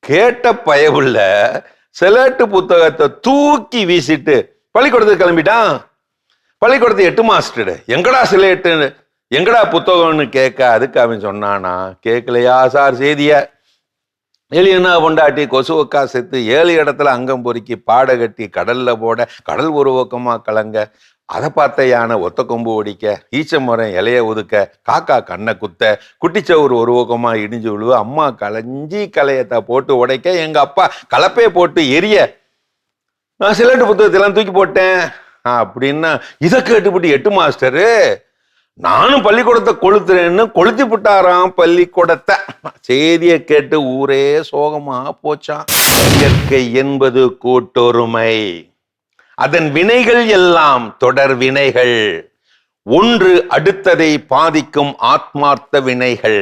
S8: கேட்ட பயவுள்ள சிலேட்டு புத்தகத்தை தூக்கி வீசிட்டு பள்ளிக்கூடத்துக்கு கிளம்பிட்டான். பள்ளிக்கூடத்து 8 மாஸ்டர் எங்கடா சிலேட்டு எங்கடா புத்தகம்னு கேட்க அதுக்கு அவன் சொன்னானா. கேட்கலையா சார் சேதிய? எலியன்னா பொண்டாட்டி கொசுவக்கா செத்து 7 இடத்துல அங்கம் பொறுக்கி பாட கட்டி கடல்ல போட கடல் ஒரு பக்கமா கலங்க அதை பார்த்த யானை ஒத்த கொம்பு ஒடிக்க ஈச்ச மரம் இலைய ஒதுக்க காக்கா கண்ணை குத்த குட்டிச்சவரு ஒரு பக்கமா இடிஞ்சு விழுவ அம்மா களைஞ்சி கலையத்தை போட்டு உடைக்க எங்க அப்பா கலப்பைய போட்டு எரிய நான் சிலேட்டு புத்தகத்தெல்லாம் தூக்கி போட்டேன் அப்படின்னா இதை கேட்டுப்பட்டு 8 மாஸ்டரு நானும் பள்ளிக்கூடத்தை கொளுத்துறேன்னு கொளுத்தி விட்டாராம் பள்ளிக்கூடத்தை. செய்தியை கேட்டு ஊரே சோகமா போச்சான். இயற்கை என்பது கூட்டொருமை, அதன் வினைகள் எல்லாம் தொடர் வினைகள், ஒன்று அடுத்ததை பாதிக்கும் ஆத்மார்த்த வினைகள்.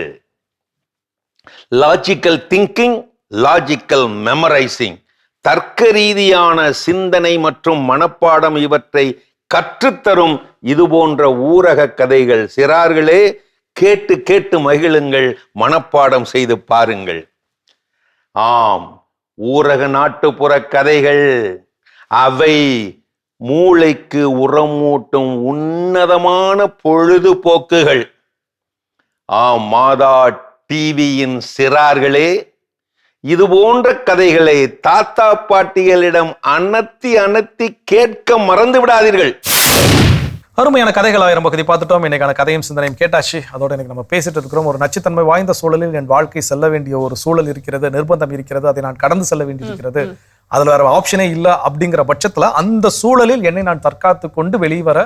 S8: லாஜிக்கல் திங்கிங், லாஜிக்கல் மெமரைசிங், தர்க்க ரீதியான சிந்தனை மற்றும் மனப்பாடம் இவற்றை கற்றுத்தரும் இது போன்ற ஊரக கதைகள் சிறார்களே கேட்டு கேட்டு மகிழுங்கள், மனப்பாடம் செய்து பாருங்கள். ஆம், ஊரக நாட்டுப்புற கதைகள் அவை மூளைக்கு உரமூட்டும் உன்னதமான பொழுதுபோக்குகள். ஆம், மாதா டிவியின் சிறார்களே இது போன்ற கதைகளை தாத்தா பாட்டிகளிடம் அனத்தி கேட்க மறந்து விடாதீர்கள்.
S3: அருமையான கதைகள் 1000 பகுதி பார்த்துட்டோம். இன்னைக்கான கதையும் சிந்தனையும் கேட்டாச்சு. அதோட இன்னைக்கு நம்ம பேசிட்டு இருக்கிறோம். ஒரு நச்சுத்தன்மை வாய்ந்த சூழலில் என் வாழ்க்கை செல்ல வேண்டிய ஒரு சூழல் இருக்கிறது, நிர்பந்தம் இருக்கிறது, அதை நான் கடந்து செல்ல வேண்டியிருக்கிறது, அதுல வேற ஆப்ஷனே இல்லை அப்படிங்கிற பட்சத்துல அந்த சூழலில் என்னை நான் தற்காத்து கொண்டு வெளிவர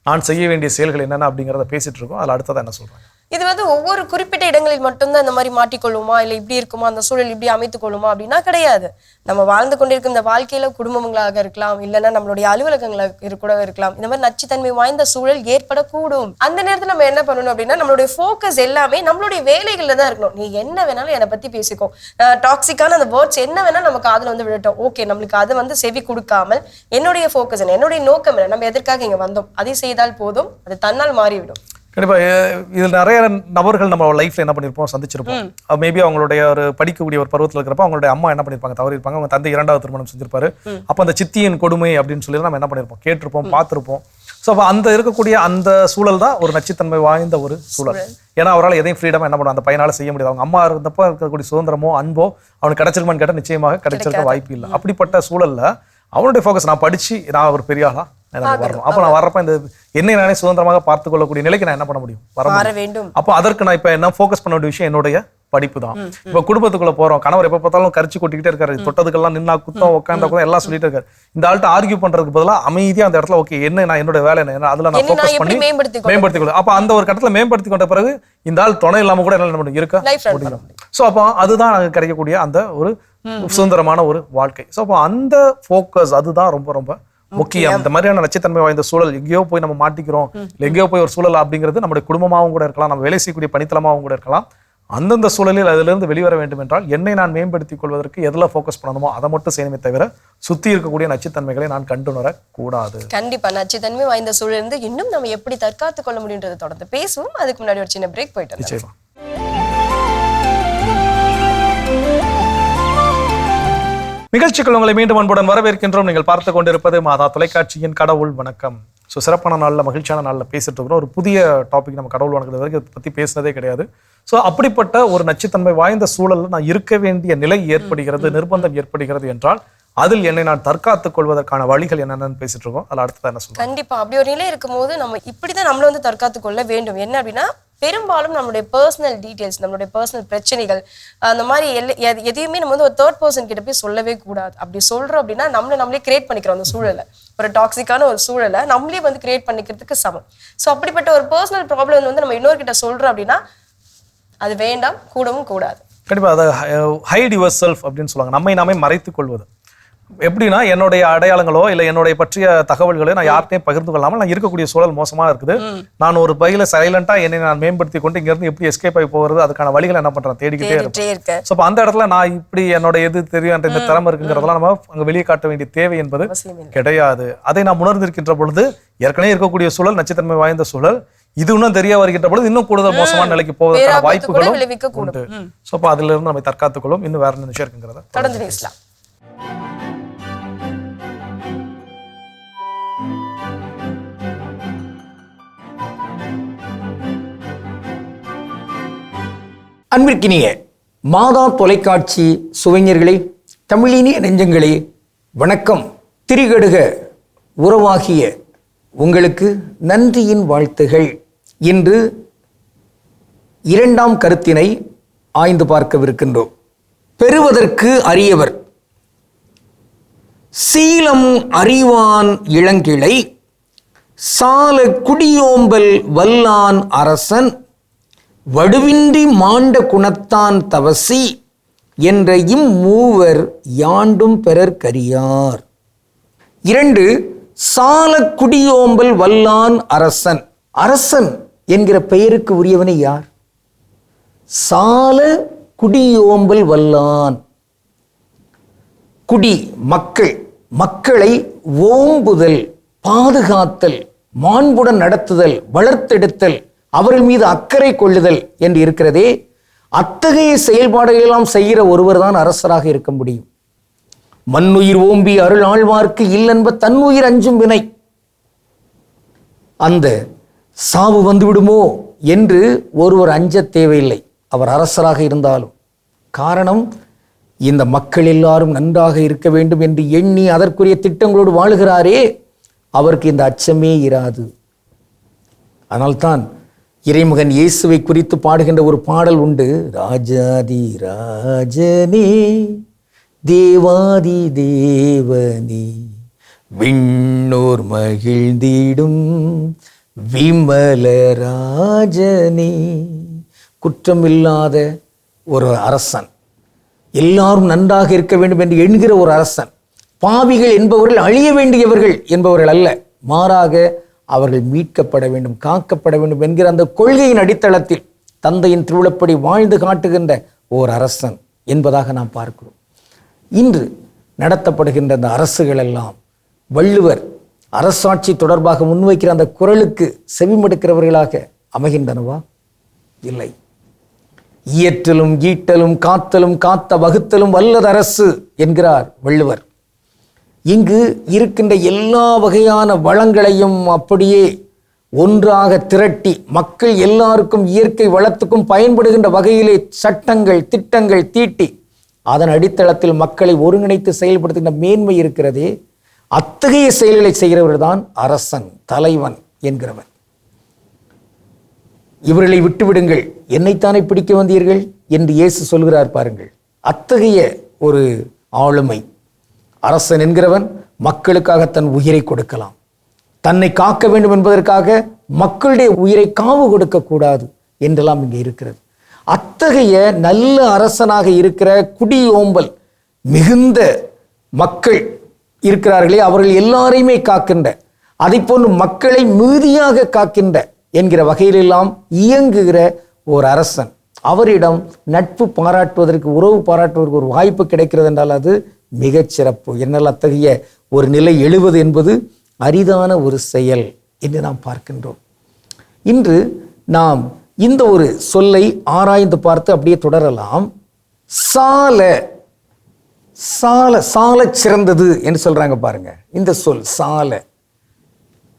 S3: நான் செய்ய வேண்டிய செயல்கள் என்னென்ன அப்படிங்கிறத பேசிட்டு இருக்கோம். அதில் அடுத்ததான் என்ன சொல்றாங்க?
S4: இது வந்து ஒவ்வொரு குறிப்பிட்ட இடங்களில் மட்டும்தான் இந்த மாதிரி மாட்டிக்கொள்ளுமா, இல்லை இப்படி இருக்குமா, அந்த சூழல் இப்படி அமைத்துக் கொள்ளுமா அப்படின்னா கிடையாது. நம்ம வாழ்ந்து கொண்டிருக்கும் இந்த வாழ்க்கையில குடும்பங்களாக இருக்கலாம், இல்லைன்னா நம்மளுடைய அலுவலகங்களாக கூட இருக்கலாம், இந்த மாதிரி நச்சுத்தன்மை வாய்ந்த சூழல் ஏற்படக்கூடும். அந்த நேரத்துல நம்ம என்ன பண்ணணும் அப்படின்னா, நம்மளுடைய ஃபோக்கஸ் எல்லாமே நம்மளுடைய வேலைகள்ல தான் இருக்கணும். நீ என்ன வேணாலும் என்னை பத்தி பேசிக்கோ, டாக்ஸிக்கான அந்த வேர்ட்ஸ் என்ன வேணாலும் நமக்கு அதுல வந்து விடட்டும், ஓகே, நம்மளுக்கு அதை வந்து செவி கொடுக்காமல் என்னுடைய ஃபோக்கஸ் என்ன, என்னுடைய நோக்கம் என்ன, நம்ம எதற்காக இங்க வந்தோம், அதை செய்தால் போதும், அது தன்னால் மாறிவிடும்.
S3: கண்டிப்பா இதில் நிறைய நபர்கள் நம்ம லைஃப்ல என்ன பண்ணிருப்போம், சந்திச்சிருப்போம். மேபி அவங்களுடைய ஒரு படிக்கக்கூடிய ஒரு பருவத்தில் இருக்கிறப்ப அவங்களுடைய அம்மா என்ன பண்ணிருப்பாங்க, தவறி இருப்பாங்க, அவங்க தந்தை 2வது திருமணம் செஞ்சிருப்பாரு. அப்போ அந்த சித்தியின் கொடுமை அப்படின்னு சொல்லி நம்ம என்ன பண்ணிருப்போம், கேட்டிருப்போம், பார்த்திருப்போம். ஸோ அப்போ அந்த இருக்கக்கூடிய அந்த சூழல் தான் ஒரு நச்சுத்தன்மை வாய்ந்த ஒரு சூழல். ஏன்னா அவரால் எதையும் ஃப்ரீடமா என்ன பண்ணுவோம், அந்த பையனால செய்ய முடியாது. அவங்க அம்மா இருந்தப்போ இருக்கக்கூடிய சுதந்திரமோ அன்போ அவனுக்கு கிடைச்சிருமான்னு கேட்டால் நிச்சயமாக கிடைச்சிருக்க வாய்ப்பு இல்லை. அப்படிப்பட்ட சூழல்ல அவனுடைய ஃபோக்கஸ், நான் படிச்சு நான் ஒரு பெரிய ஆளா வரணும், அப்போ நான் வர்றப்ப இந்த என்னை நானே சுதந்திரமாக பார்த்து கொள்ளக்கூடிய நிலைக்கு நான் என்ன பண்ண முடியும், வர வேண்டும். அப்போ அதற்கு நான் இப்போ என்ன ஃபோக்கஸ் பண்ண வேண்டிய விஷயம் என்னுடைய படிப்பு தான். இப்போ குடும்பத்துக்குள்ள போறோம், கணவர் எப்ப பார்த்தாலும் கரிச்சு கொட்டிக்கிட்டே இருக்காரு, தொட்டதுக்கெல்லாம் நின்னா குத்தம், உட்காந்தா கூட எல்லாம் சொல்லிட்டு இருக்காரு. இந்த ஆள்கிட்ட ஆர்கியூ பண்றதுக்கு பதிலாக அமைதியா அந்த இடத்துல ஓகே என்ன நான் என்னோட வேலை என்ன, அதுல நான் ஃபோக்கஸ் பண்ணி மேம்படுத்திக்கொள்ள. அப்ப அந்த ஒரு கட்டத்துல மேம்படுத்தி கொண்ட பிறகு இந்த ஆள் துணை இல்லாம கூட என்ன பண்ண இருக்க முடியும். ஸோ அப்போ அதுதான் எனக்கு கிடைக்கக்கூடிய அந்த ஒரு சுதந்திரமான ஒரு வாழ்க்கை. ஸோ அப்போ அந்த ஃபோக்கஸ் அதுதான் ரொம்ப ரொம்ப முக்கியம். இந்த மாதிரியான நச்சுத்தன்மை வாய்ந்த சூழல் எங்கேயோ போய் நம்ம மாட்டிக்கிறோம், எங்கேயோ போய் ஒரு சூழல் அப்படிங்கிறது நம்முடைய குடும்பமாகவும் கூட இருக்கலாம், நம்ம வேலை செய்யக்கூடிய பணித்தளமாகவும் கூட இருக்கலாம். அந்தந்த சூழலில் அதிலிருந்து வெளிவர வேண்டும் என்றால் என்னை நான் மேம்படுத்திக் கொள்வதற்கு எதில் ஃபோக்கஸ் பண்ணணுமோ அதை மட்டும் செய்யணுமே தவிர சுத்தி இருக்கக்கூடிய நச்சுத்தன்மைகளை நான் கண்டுணர கூடாது.
S4: கண்டிப்பா நச்சுத்தன்மை வாய்ந்த சூழல் இருந்து இன்னும் நம்ம எப்படி தற்காத்துக் கொள்ள முடியுன்றதை தொடர்ந்து பேசுவோம். அதுக்கு முன்னாடி ஒரு சின்ன பிரேக் போயிட்டு
S3: நிச்சயமா. நிகழ்ச்சிகள் உங்களை மீண்டும் அன்புடன் வரவேற்கின்றோம். நீங்கள் பார்த்து கொண்டிருப்பது மாதா தொலைக்காட்சியின் கடவுள் வணக்கம். ஸோ சிறப்பான நாளில் மகிழ்ச்சியான நாளில் பேசிட்டு இருக்கிறோம். ஒரு புதிய டாபிக், நம்ம கடவுள் வணக்கத்தை வரைக்கும் இதை பற்றி பேசினதே கிடையாது. ஸோ அப்படிப்பட்ட ஒரு நச்சுத்தன்மை வாய்ந்த சூழலில் நான் இருக்க வேண்டிய நிலை ஏற்படுகிறது, நிர்பந்தம் ஏற்படுகிறது என்றால் அதில் என்னை நான் தற்காத்துக் கொள்வதற்கான வழிகள் என்னென்னு பேசிட்டு இருக்கோம். அதில் அடுத்ததான் என்ன சொல்லுங்க.
S4: கண்டிப்பா அப்படி ஒரு நிலை இருக்கும்போது நம்ம இப்படிதான் நம்மள வந்து தற்காத்துக் கொள்ள வேண்டும். என்ன அப்படின்னா, பெரும்பாலும் நம்மளுடைய பர்சனல் டீடைல்ஸ், நம்மளுடைய பர்சனல் பிரச்சனைகள், அந்த மாதிரி எதையுமே நம்ம வந்து ஒரு தேர்ட் பர்சன் கிட்ட போய் சொல்லவே கூடாது. அப்படி சொல்றோம் அப்படின்னா நம்மளே கிரியேட் பண்ணிக்கிறோம். அந்த சூழலை, ஒரு டாக்ஸிக்கான ஒரு சூழலை நம்மளே வந்து கிரியேட் பண்ணிக்கிறதுக்கு சமம். ஸோ அப்படிப்பட்ட ஒரு பர்சனல் ப்ராப்ளம் வந்து நம்ம இன்னொருக்கிட்ட சொல்றோம் அப்படின்னா அது வேண்டாம், கூடவும் கூடாது.
S3: கண்டிப்பா அதை ஹைட் யுவர் செல்ஃப் அப்படின்னு சொல்லுவாங்க, நம்மை நாமே மறைத்துக் கொள்வது. எப்படின்னா என்னுடைய அடையாளங்களோ இல்லை என்னுடைய பற்றிய தகவல்களோ நான் யார்கிட்டையும் பகிர்ந்து கொள்ளாமல் நான் இருக்கக்கூடிய சூழல் மோசமா இருக்குது. நான் ஒரு பையில சைலண்டா என்னை நான் மேம்படுத்தி கொண்டு இங்க இருந்து எப்படி எஸ்கேப் ஆகி போகிறது அதுக்கான வழிகளை என்ன பண்றேன், தேடிக்கிட்டே இருக்கேன். ஸோ அந்த இடத்துல நான் இப்படி என்னோட எது தெரியும் இந்த திறமை இருக்குங்கிறதெல்லாம் நம்ம அங்க வெளியே காட்ட வேண்டிய தேவை என்பது கிடையாது. அதை நாம் உணர்ந்திருக்கின்ற பொழுது ஏற்கனவே இருக்கக்கூடிய சூழல் நச்சுத்தன்மை வாய்ந்த சூழல், இது இன்னும் தெரிய வருகின்ற பொழுது இன்னும் கூடுதல் மோசமான நிலைக்கு போவதற்கான வாய்ப்புகளும் உண்டு. ஸோ அப்போ அதுல இருந்து நம்ம தற்காத்துக்கொள்ளும். இன்னும் வேற என்ன விஷயம் இருக்குங்கிறத
S4: தொடர்ந்து பேசலாம்.
S9: அன்பிற்கினிய மாதா தொலைக்காட்சி சுவைஞர்களே, தமிழினிய நெஞ்சங்களே, வணக்கம். திரிகடுக உறவாகிய உங்களுக்கு நன்றியின் வாழ்த்துகள். இன்று 2ஆம் கருத்தினை ஆய்ந்து பார்க்கவிருக்கின்றோம். பெறுவதற்கு அரியவர் சீலம் அறிவான் இளங்கிளை, சால குடியோம்பல் வல்லான் அரசன், வடுவின்றி மாண்ட குணத்தான் தவசி என்ற இம்மூவர் யாண்டும் பெறற்கரியார். 2. சால குடியோம்பல் வல்லான் அரசன். அரசன் என்கிற பெயருக்கு உரியவனை யார்? சால குடியோம்பல் வல்லான். குடி மக்கள், மக்களை ஓம்புதல், பாதுகாத்தல், மாண்புடன் நடத்துதல், வளர்த்தெடுத்தல், அவர்கள் மீது அக்கறை கொள்ளுதல் என்று இருக்கிறதே, அத்தகைய செயல்பாடுகளெல்லாம் செய்கிற ஒருவர் தான் அரசராக இருக்க முடியும். மண்ணுயிர் ஓம்பி அருள் ஆழ்வார்க்கு இல்லென்ப தன்னுயிர் அஞ்சும் வினை. அந்த சாவு வந்துவிடுமோ என்று ஒருவர் அஞ்ச தேவையில்லை, அவர் அரசராக இருந்தாலும். காரணம், இந்த மக்கள் எல்லாரும் நன்றாக இருக்க வேண்டும் என்று எண்ணி அதற்குரிய திட்டங்களோடு வாழுகிறாரே, அவருக்கு இந்த அச்சமே இராது. அதனால்தான் இறைமகன் இயேசுவை குறித்து பாடுகின்ற ஒரு பாடல் உண்டு. ராஜாதி ராஜனே, தேவாதி தேவனே, விண்ணோர் மகிழ்ந்திடும் விமல ராஜனே. குற்றமில்லாத ஒரு அரசன், எல்லாரும் நன்றாக இருக்க வேண்டும் என்று எண்கிற ஒரு அரசன், பாவிகள் என்பவர்கள் அழிய வேண்டியவர்கள் என்பவர்கள் அல்ல, மாறாக அவர்கள் மீட்கப்பட வேண்டும், காக்கப்பட வேண்டும் என்கிற அந்த கொள்கையின் அடித்தளத்தில் தந்தையின் திருவிழப்படி வாழ்ந்து காட்டுகின்ற ஓர் அரசன் என்பதாக நாம் பார்க்கிறோம். இன்று நடத்தப்படுகின்ற அந்த அரசுகள் எல்லாம் வள்ளுவர் அரசாட்சி தொடர்பாக முன்வைக்கிற அந்த குரலுக்கு செவிமடுக்கிறவர்களாக அமைகின்றனவா? இல்லை. இயற்றலும் ஈட்டலும் காத்தலும் காத்த வகுத்தலும் வல்லது அரசு என்கிறார் வள்ளுவர். இங்கு இருக்கின்ற எல்லா வகையான வளங்களையும் அப்படியே ஒன்றாக திரட்டி மக்கள் எல்லாருக்கும் இயற்கை வளத்துக்கும் பயன்படுகின்ற வகையிலே சட்டங்கள் திட்டங்கள் தீட்டி அதன் அடித்தளத்தில் மக்களை ஒருங்கிணைத்து செயல்படுத்துகின்ற மேன்மை இருக்கிறதே, அத்தகைய செயல்களை செய்கிறவர் தான் அரசன், தலைவன் என்கிறவன். இவர்களை விட்டுவிடுங்கள், என்னைத்தானே பிடிக்க வந்தீர்கள் என்று இயேசு சொல்கிறார் பாருங்கள். அத்தகைய ஒரு ஆளுமை. அரசன் என்கிறவன் மக்களுக்காக தன் உயிரை கொடுக்கலாம், தன்னை காக்க வேண்டும் என்பதற்காக மக்களுடைய உயிரை காவு கொடுக்கக்கூடாது என்றெல்லாம் இங்கே இருக்கிறது. அத்தகைய நல்ல அரசனாக இருக்கிற குடியோம்பல் மிகுந்த மக்கள் இருக்கிறார்களே, அவர்கள் எல்லாரையுமே காக்கின்ற, அதை போன்று மக்களை மிகுதியாக காக்கின்ற என்கிற வகையிலெல்லாம் இயங்குகிற ஒரு அரசன், அவரிடம் நட்பு பாராட்டுவதற்கு, உறவு பாராட்டுவதற்கு ஒரு வாய்ப்பு கிடைக்கிறது என்றால் அது மிகச் சிறப்பு. என்னால் அத்தகைய ஒரு நிலை எழுவது என்பது அரிதான ஒரு செயல் என்று நாம் பார்க்கின்றோம். இன்று நாம் இந்த ஒரு சொல்லை ஆராய்ந்து பார்த்து அப்படியே தொடரலாம். சால சால சால சிறந்தது என்று சொல்றாங்க பாருங்க. இந்த சொல் சால,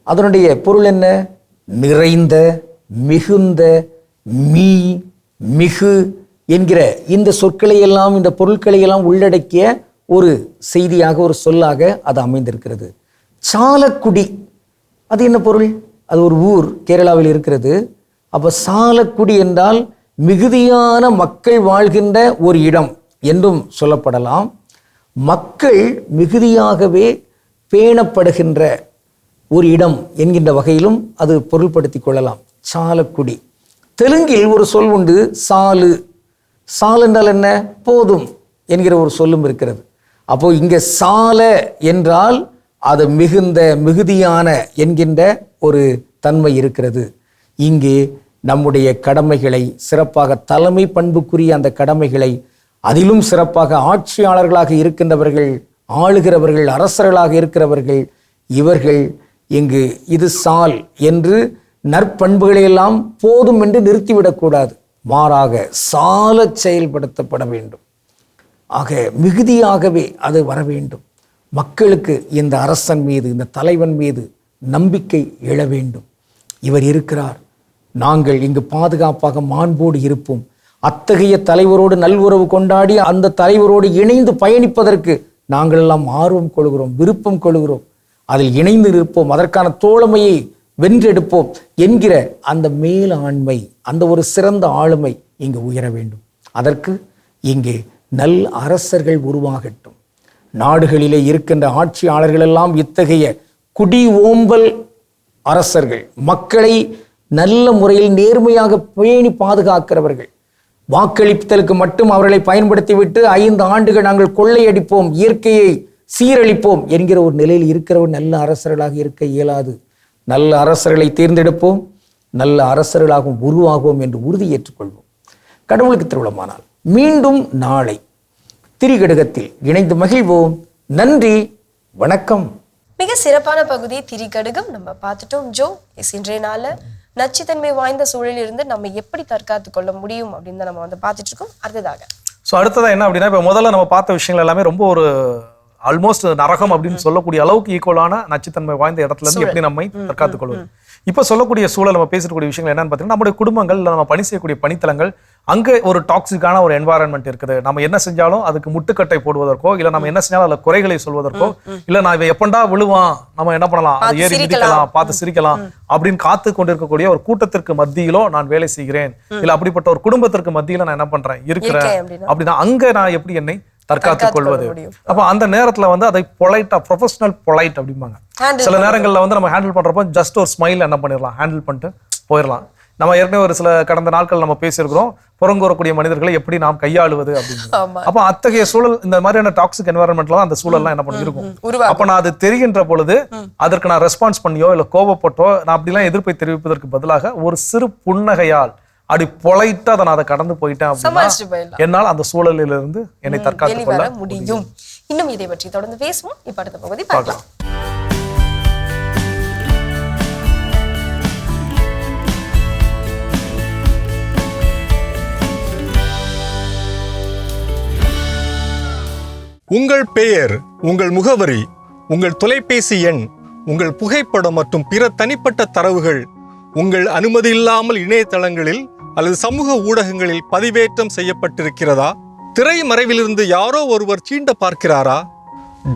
S9: அதனுடைய பொருள் என்ன? நிறைந்த, மிகுந்த, மீ, மிகு என்கிற இந்த சொற்களை எல்லாம், இந்த பொருட்களை எல்லாம் உள்ளடக்கிய ஒரு செய்தியாக, ஒரு சொல்லாக அது அமைந்திருக்கிறது. சாலக்குடி, அது என்ன பொருள்? அது ஒரு ஊர் கேரளாவில் இருக்கிறது. அப்ப சாலக்குடி என்றால் மிகுதியான மக்கள் வாழ்கின்ற ஒரு இடம் என்றும் சொல்லப்படலாம். மக்கள் மிகுதியாகவே பேணப்படுகின்ற ஒரு இடம் என்கின்ற வகையிலும் அது பொருள்படுத்திக் கொள்ளலாம். சாலக்குடி. தெலுங்கில் ஒரு சொல் உண்டு, சாலு. சால் என்றால் என்ன? போதும் என்கிற ஒரு சொல்லும் இருக்கிறது. அப்போ இங்க சால என்றால் அது மிகுந்த, மிகுதியான என்கின்ற ஒரு தன்மை இருக்கிறது. இங்கே நம்முடைய கடமைகளை சிறப்பாக, தலைமை பண்புக்குரிய அந்த கடமைகளை, அதிலும் சிறப்பாக ஆட்சியாளர்களாக இருக்கின்றவர்கள், ஆளுகிறவர்கள், அரசர்களாக இருக்கிறவர்கள், இவர்கள் இங்கு இது சால் என்று நற்பண்புகளை எல்லாம் போதும் என்று நிறுத்திவிடக்கூடாது, மாறாக சால செயல்படுத்தப்பட வேண்டும். ஆக மிகுதியாகவே அது வர வேண்டும். மக்களுக்கு இந்த அரசன் மீது, இந்த தலைவன் மீது நம்பிக்கை எழ வேண்டும். இவர் இருக்கிறார், நாங்கள் இங்கு பாதுகாப்பாக மாண்போடு இருப்போம். அத்தகைய தலைவரோடு நல்வுறவு கொண்டாடி அந்த தலைவரோடு இணைந்து பயணிப்பதற்கு நாங்கள் எல்லாம் ஆர்வம் கொள்கிறோம், விருப்பம் கொள்கிறோம். அதில் இணைந்து இருப்போம், அதற்கான தோழமையை வென்றெடுப்போம் என்கிற அந்த மேலாண்மை, அந்த ஒரு சிறந்த ஆளுமை இங்கு உயர வேண்டும். அதற்கு இங்கே நல் அரசர்கள் உருவாகட்டும். நாடுகளிலே இருக்கின்ற ஆட்சியாளர்கள் எல்லாம் இத்தகைய குடி ஓம்பல் அரசர்கள், மக்களை நல்ல முறையில் நேர்மையாக பேணி பாதுகாக்கிறவர்கள், வாக்களித்தலுக்கு மட்டும் அவர்களை பயன்படுத்திவிட்டு 5 ஆண்டுகள் நாங்கள் கொள்ளையடிப்போம், இயற்கையை சீரழிப்போம் என்கிற ஒரு நிலையில் இருக்கிறவர் நல்ல அரசர்களாக இருக்க இயலாது. நல்ல அரசர்களை தேர்ந்தெடுப்போம், நல்ல அரசர்களாகவும் உருவாகுவோம் என்று உறுதி ஏற்றுக்கொள்வோம். கடவுளுக்கு திருவிழமானால் மீண்டும் நாளை திரிகடுகத்தில் இணைந்து மகிழ்வோம். நன்றி, வணக்கம்.
S4: மிக சிறப்பான பகுதி திரிகடுகம் நம்ம பார்த்துட்டோம். ஜோ, இன்றைய நாள்ல நச்சுத்தன்மை வாய்ந்த சூழலில் இருந்து நம்ம எப்படி தற்காத்து கொள்ள முடியும் அப்படின்னு தான் நம்ம வந்து பார்த்துட்டு இருக்கோம். அடுத்ததா
S3: என்ன அப்படின்னா, இப்போ முதல்ல நம்ம பார்த்த விஷயங்கள் எல்லாமே ரொம்ப ஒரு ஆல்மோஸ்ட் நரகம் அப்படின்னு சொல்லக்கூடிய அளவுக்கு ஈக்குவலான நச்சுத்தன்மை வாய்ந்த இடத்துல இருந்து எப்படி நம்மை தற்காத்துக் கொள்வது. இப்ப சொல்லக்கூடிய சூழல், நம்ம பேசக்கூடிய விஷயங்கள் என்னன்னு பார்த்தீங்கன்னா, நம்முடைய குடும்பங்கள், நம்ம பணி செய்யக்கூடிய பணித்தலங்கள், அங்கே ஒரு டாக்ஸிக்கான ஒரு என்வாரன்மெண்ட் இருக்குது. நம்ம என்ன செஞ்சாலும் அதுக்கு முட்டுக்கட்டை போடுவதற்கோ, இல்ல நம்ம என்ன செஞ்சாலும் அதுல குறைகளை சொல்வதற்கோ, இல்ல நான் இவன் எப்பண்டா விழுவான், நம்ம என்ன பண்ணலாம், அது ஏறி மிதிக்கலாம், பார்த்து சிரிக்கலாம் அப்படின்னு காத்து கொண்டிருக்கக்கூடிய ஒரு கூட்டத்திற்கு மத்தியிலோ நான் வேலை செய்கிறேன், இல்ல அப்படிப்பட்ட ஒரு குடும்பத்திற்கு மத்தியில நான் என்ன பண்றேன், இருக்கிறேன் அப்படின்னா அங்க நான் எப்படி என்னை தற்காத்துக் கொள்வது. அப்ப அந்த நேரத்துல வந்து அதை பொலைட்டா, ப்ரொஃபஷனல் பொலைட் அப்படிம்பாங்க. சில நேரங்கள்ல வந்து நம்ம ஹேண்டில் பண்றப்போ ஜஸ்ட் ஒரு ஸ்மைல் என்ன பண்ணிடலாம், ஹேண்டில் பண்ணிட்டு போயிடலாம். நம்ம ஏற்கனவே ஒரு சில கடந்த நாட்கள் நம்ம பேசியிருக்கிறோம், புறங்கூறக்கூடிய மனிதர்களை எப்படி நாம் கையாளுவது அப்படின்னு.
S4: ஆமா.
S3: அப்போ அத்தகைய சூழல், இந்த மாதிரியான டாக்ஸிக் என்வரன்மெண்ட்ல அந்த சூழல்லாம் என்ன பண்ணி இருக்கும். அப்ப நான் அது தெரிகின்ற பொழுது அதற்கு நான் ரெஸ்பான்ஸ் பண்ணியோ இல்ல கோபப்பட்டோ நான் அப்படிலாம் எதிர்ப்பை தெரிவிப்பதற்கு பதிலாக ஒரு சிறு புன்னகையால் அப்படி பொலைட்டா அதை நான் கடந்து போயிட்டேன் அப்படின்னா என்னால் அந்த சூழலிலிருந்து என்னை தற்காத்துக் கொள்ள
S4: முடியும். இன்னும் இதை பற்றி தொடர்ந்து பேசுவோம். இப்ப அடுத்த பகுதி பார்க்கலாம்.
S10: உங்கள் பெயர், உங்கள் முகவரி, உங்கள் தொலைபேசி எண், உங்கள் புகைப்படம் மற்றும் பிற தனிப்பட்ட தரவுகள் உங்கள் அனுமதி இல்லாமல் இணையதளங்களில் அல்லது சமூக ஊடகங்களில் பதிவேற்றம் செய்யப்பட்டிருக்கிறதா? திரைமறைவிலிருந்து யாரோ ஒருவர் சீண்ட பார்க்கிறாரா?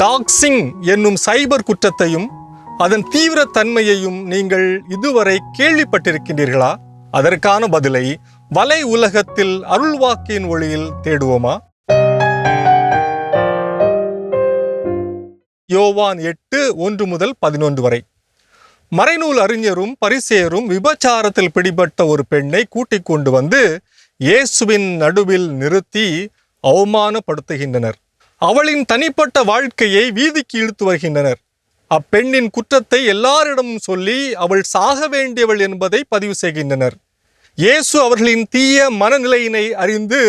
S10: டாக்ஸிங் என்னும் சைபர் குற்றத்தையும் அதன் தீவிர தன்மையையும் நீங்கள் இதுவரை கேள்விப்பட்டிருக்கின்றீர்களா? அதற்கான பதிலை வலை உலகத்தில் அருள்வாக்கின் ஒளியில் தேடுவோமா? யோவான் 8:1-11 வரை. மறைநூல் அறிஞரும் பரிசேயரும் விபச்சாரத்தில் பிடிபட்ட ஒரு பெண்ணை கூட்டிக் கொண்டு வந்து இயேசுவின் நடுவில் நிறுத்தி அவமானப்படுத்துகின்றனர். அவளின் தனிப்பட்ட வாழ்க்கையை வீதிக்கு இழுத்து வருகின்றனர். அப்பெண்ணின் குற்றத்தை எல்லாரிடமும் சொல்லி அவள் சாக வேண்டியவள் என்பதை பதிவு செய்கின்றனர். இயேசு அவர்களின் தீய மனநிலையினை அறிந்து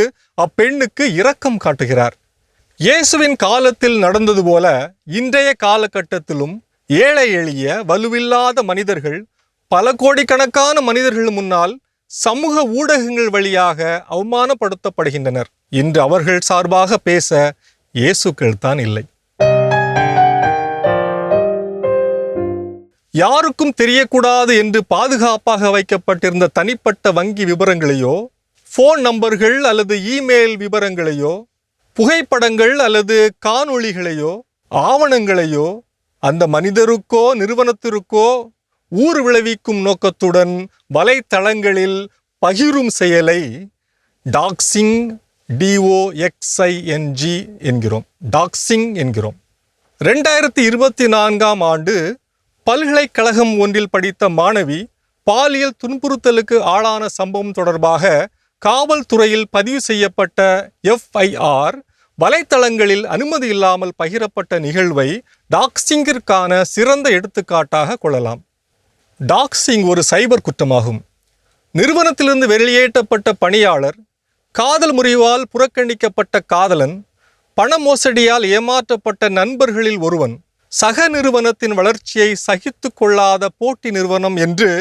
S10: அப்பெண்ணுக்கு இரக்கம் காட்டுகிறார். இயேசுவின் காலத்தில் நடந்தது போல இன்றைய காலகட்டத்திலும் ஏழை எளிய வலுவில்லாத மனிதர்கள் பல கோடிக்கணக்கான மனிதர்கள் முன்னால் சமூக ஊடகங்கள் வழியாக அவமானப்படுத்தப்படுகின்றனர். இன்று அவர்கள் சார்பாக பேச இயேசுக்கள் தான் இல்லை. யாருக்கும் தெரியக்கூடாது என்று பாதுகாப்பாக வைக்கப்பட்டிருந்த தனிப்பட்ட வங்கி விவரங்களையோ, ஃபோன் நம்பர்கள் அல்லது இமெயில் விவரங்களையோ, புகைப்படங்கள் அல்லது காணொளிகளையோ, ஆவணங்களையோ அந்த மனிதருக்கோ நிறுவனத்திற்கோ ஊறு விளைவிக்கும் நோக்கத்துடன் வலைத்தளங்களில் பகிரும் செயலை டாக்ஸிங், DOXING என்கிறோம். டாக்ஸிங் என்கிறோம். 2024ஆம் ஆண்டு பல்கலைக்கழகம் ஒன்றில் படித்த மாணவி பாலியல் துன்புறுத்தலுக்கு ஆளான சம்பவம் தொடர்பாக காவல்துறையில் பதிவு செய்யப்பட்ட FIR வலைத்தளங்களில் அனுமதி இல்லாமல் பகிரப்பட்ட நிகழ்வை டாக்ஸிங்கிற்கான சிறந்த எடுத்துக்காட்டாக கொள்ளலாம். டாக்ஸிங் ஒரு சைபர் குற்றமாகும். நிறுவனத்திலிருந்து வெளியேற்றப்பட்ட பணியாளர், காதல் முறிவால் புறக்கணிக்கப்பட்ட காதலன், பண மோசடியால் ஏமாற்றப்பட்ட நண்பர்களில் ஒருவன், சக நிறுவனத்தின் வளர்ச்சியை சகித்து கொள்ளாத போட்டி நிறுவனம் என்று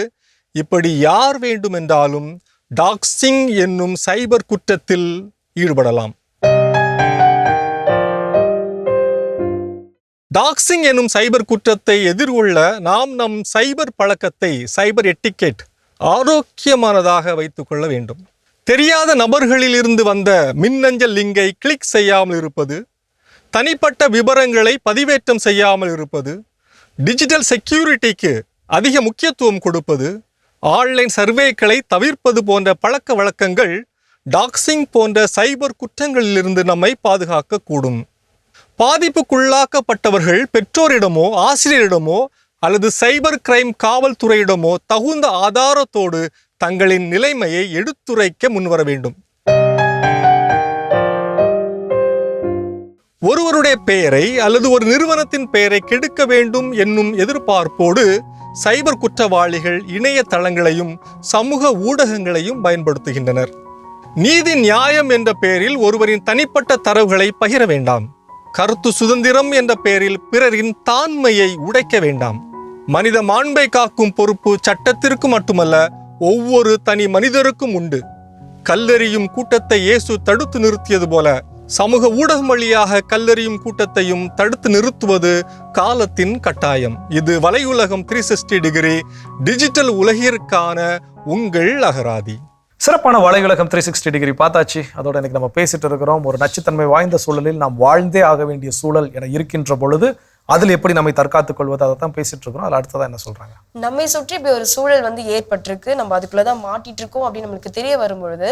S10: இப்படி யார் வேண்டுமென்றாலும் டாக்ஸிங் என்னும் சைபர் குற்றத்தில் ஈடுபடலாம். டாக்ஸிங் என்னும் சைபர் குற்றத்தை எதிர்கொள்ள நாம் நம் சைபர் பழக்கத்தை, சைபர் எட்டிகெட், ஆரோக்கியமானதாக வைத்துக் கொள்ள வேண்டும். தெரியாத நபர்களில் இருந்து வந்த மின்னஞ்சல் லிங்கை கிளிக் செய்யாமல் இருப்பது, தனிப்பட்ட விவரங்களை பதிவேற்றம் செய்யாமல் இருப்பது, டிஜிட்டல் செக்யூரிட்டிக்கு அதிக முக்கியத்துவம் கொடுப்பது, ஆன்லைன் சர்வேக்களை தவிர்ப்பது போன்ற பழக்க வழக்கங்கள் டாக்ஸிங் போன்ற சைபர் குற்றங்களிலிருந்து நம்மை பாதுகாக்கக்கூடும். பாதிப்புக்குள்ளாக்கப்பட்டவர்கள் பெற்றோரிடமோ ஆசிரியரிடமோ அல்லது சைபர் கிரைம் காவல்துறையிடமோ தகுந்த ஆதாரத்தோடு தங்களின் நிலைமையை எடுத்துரைக்க முன்வர வேண்டும். ஒருவருடைய பெயரை அல்லது ஒரு நிறுவனத்தின் பெயரை கெடுக்க வேண்டும் என்னும் எதிர்பார்ப்போடு சைபர் குற்றவாளிகள் இணையதளங்களையும் சமூக ஊடகங்களையும் பயன்படுத்துகின்றனர். நீதி நியாயம் என்ற பெயரில் ஒருவரின் தனிப்பட்ட தரவுகளை பகிர வேண்டாம். கருத்து சுதந்திரம் என்ற பெயரில் பிறரின் தாண்மையை உடைக்க வேண்டாம். மனித மாண்பை காக்கும் பொறுப்பு சட்டத்திற்கு மட்டுமல்ல, ஒவ்வொரு தனி மனிதருக்கும் உண்டு. கல்லெறியும் கூட்டத்தை இயேசு தடுத்து நிறுத்தியது போல சமூக ஊடகம் வழியாக கல்லெறியும் கூட்டத்தையும் தடுத்து நிறுத்துவது காலத்தின் கட்டாயம். இது வலையுலகம் 360 டிகிரி டிஜிட்டல் உலகிற்கான உங்கள் அகராதி.
S3: சிறப்பான வலையுலகம் 360 டிகிரி பார்த்தாச்சு. அதோட இன்னைக்கு நம்ம பேசிட்டு இருக்கிறோம், ஒரு நச்சுத்தன்மை வாய்ந்த சூழலில் நாம் வாழ்ந்தே ஆக வேண்டிய சூழல் என இருக்கின்ற பொழுது அதில் எப்படி நம்மை தற்காத்துக் கொள்வது அதை தான் பேசிட்டு இருக்கிறோம். அதில் அடுத்ததான் என்ன சொல்றாங்க?
S4: நம்மை சுற்றி இப்படி ஒரு சூழல் வந்து ஏற்பட்டிருக்கு, நம்ம அதுக்குள்ளதான் மாட்டிட்டு இருக்கோம் அப்படின்னு நம்மளுக்கு தெரிய வரும்பொழுது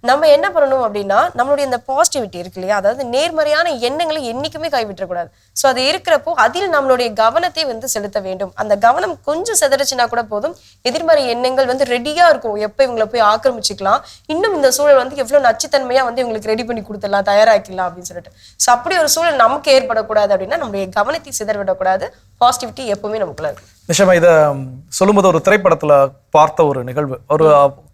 S4: நம்ம என்ன பண்ணணும் அப்படின்னா, நம்மளுடைய இந்த பாசிட்டிவிட்டி இருக்கு இல்லையா, அதாவது நேர்மறையான எண்ணங்களை என்னைக்குமே கைவிட்டக்கூடாது. ஸோ அது இருக்கிறப்போ அதில் நம்மளுடைய கவனத்தை வந்து செலுத்த வேண்டும். அந்த கவனம் கொஞ்சம் செதறிச்சுன்னா கூட போதும், எதிர்மறை எண்ணங்கள் வந்து ரெடியா இருக்கும், எப்போ இவங்களை போய் ஆக்கிரமிச்சுக்கலாம், இன்னும் இந்த சூழல் வந்து எவ்வளவு நச்சுத்தன்மையா வந்து இவங்களுக்கு ரெடி பண்ணி கொடுத்துடலாம், தயாராக்கலாம் அப்படின்னு சொல்லிட்டு. ஸோ அப்படி ஒரு சூழல் நமக்கு ஏற்படக்கூடாது அப்படின்னா நம்மளுடைய கவனத்தை சிதறவிடக்கூடாது. பாசிட்டிவிட்டி எப்பவுமே நமக்குள்ள இருக்கு.
S3: நிச்சயமா இதை சொல்லும்போது ஒரு திரைப்படத்துல பார்த்த ஒரு நிகழ்வு. ஒரு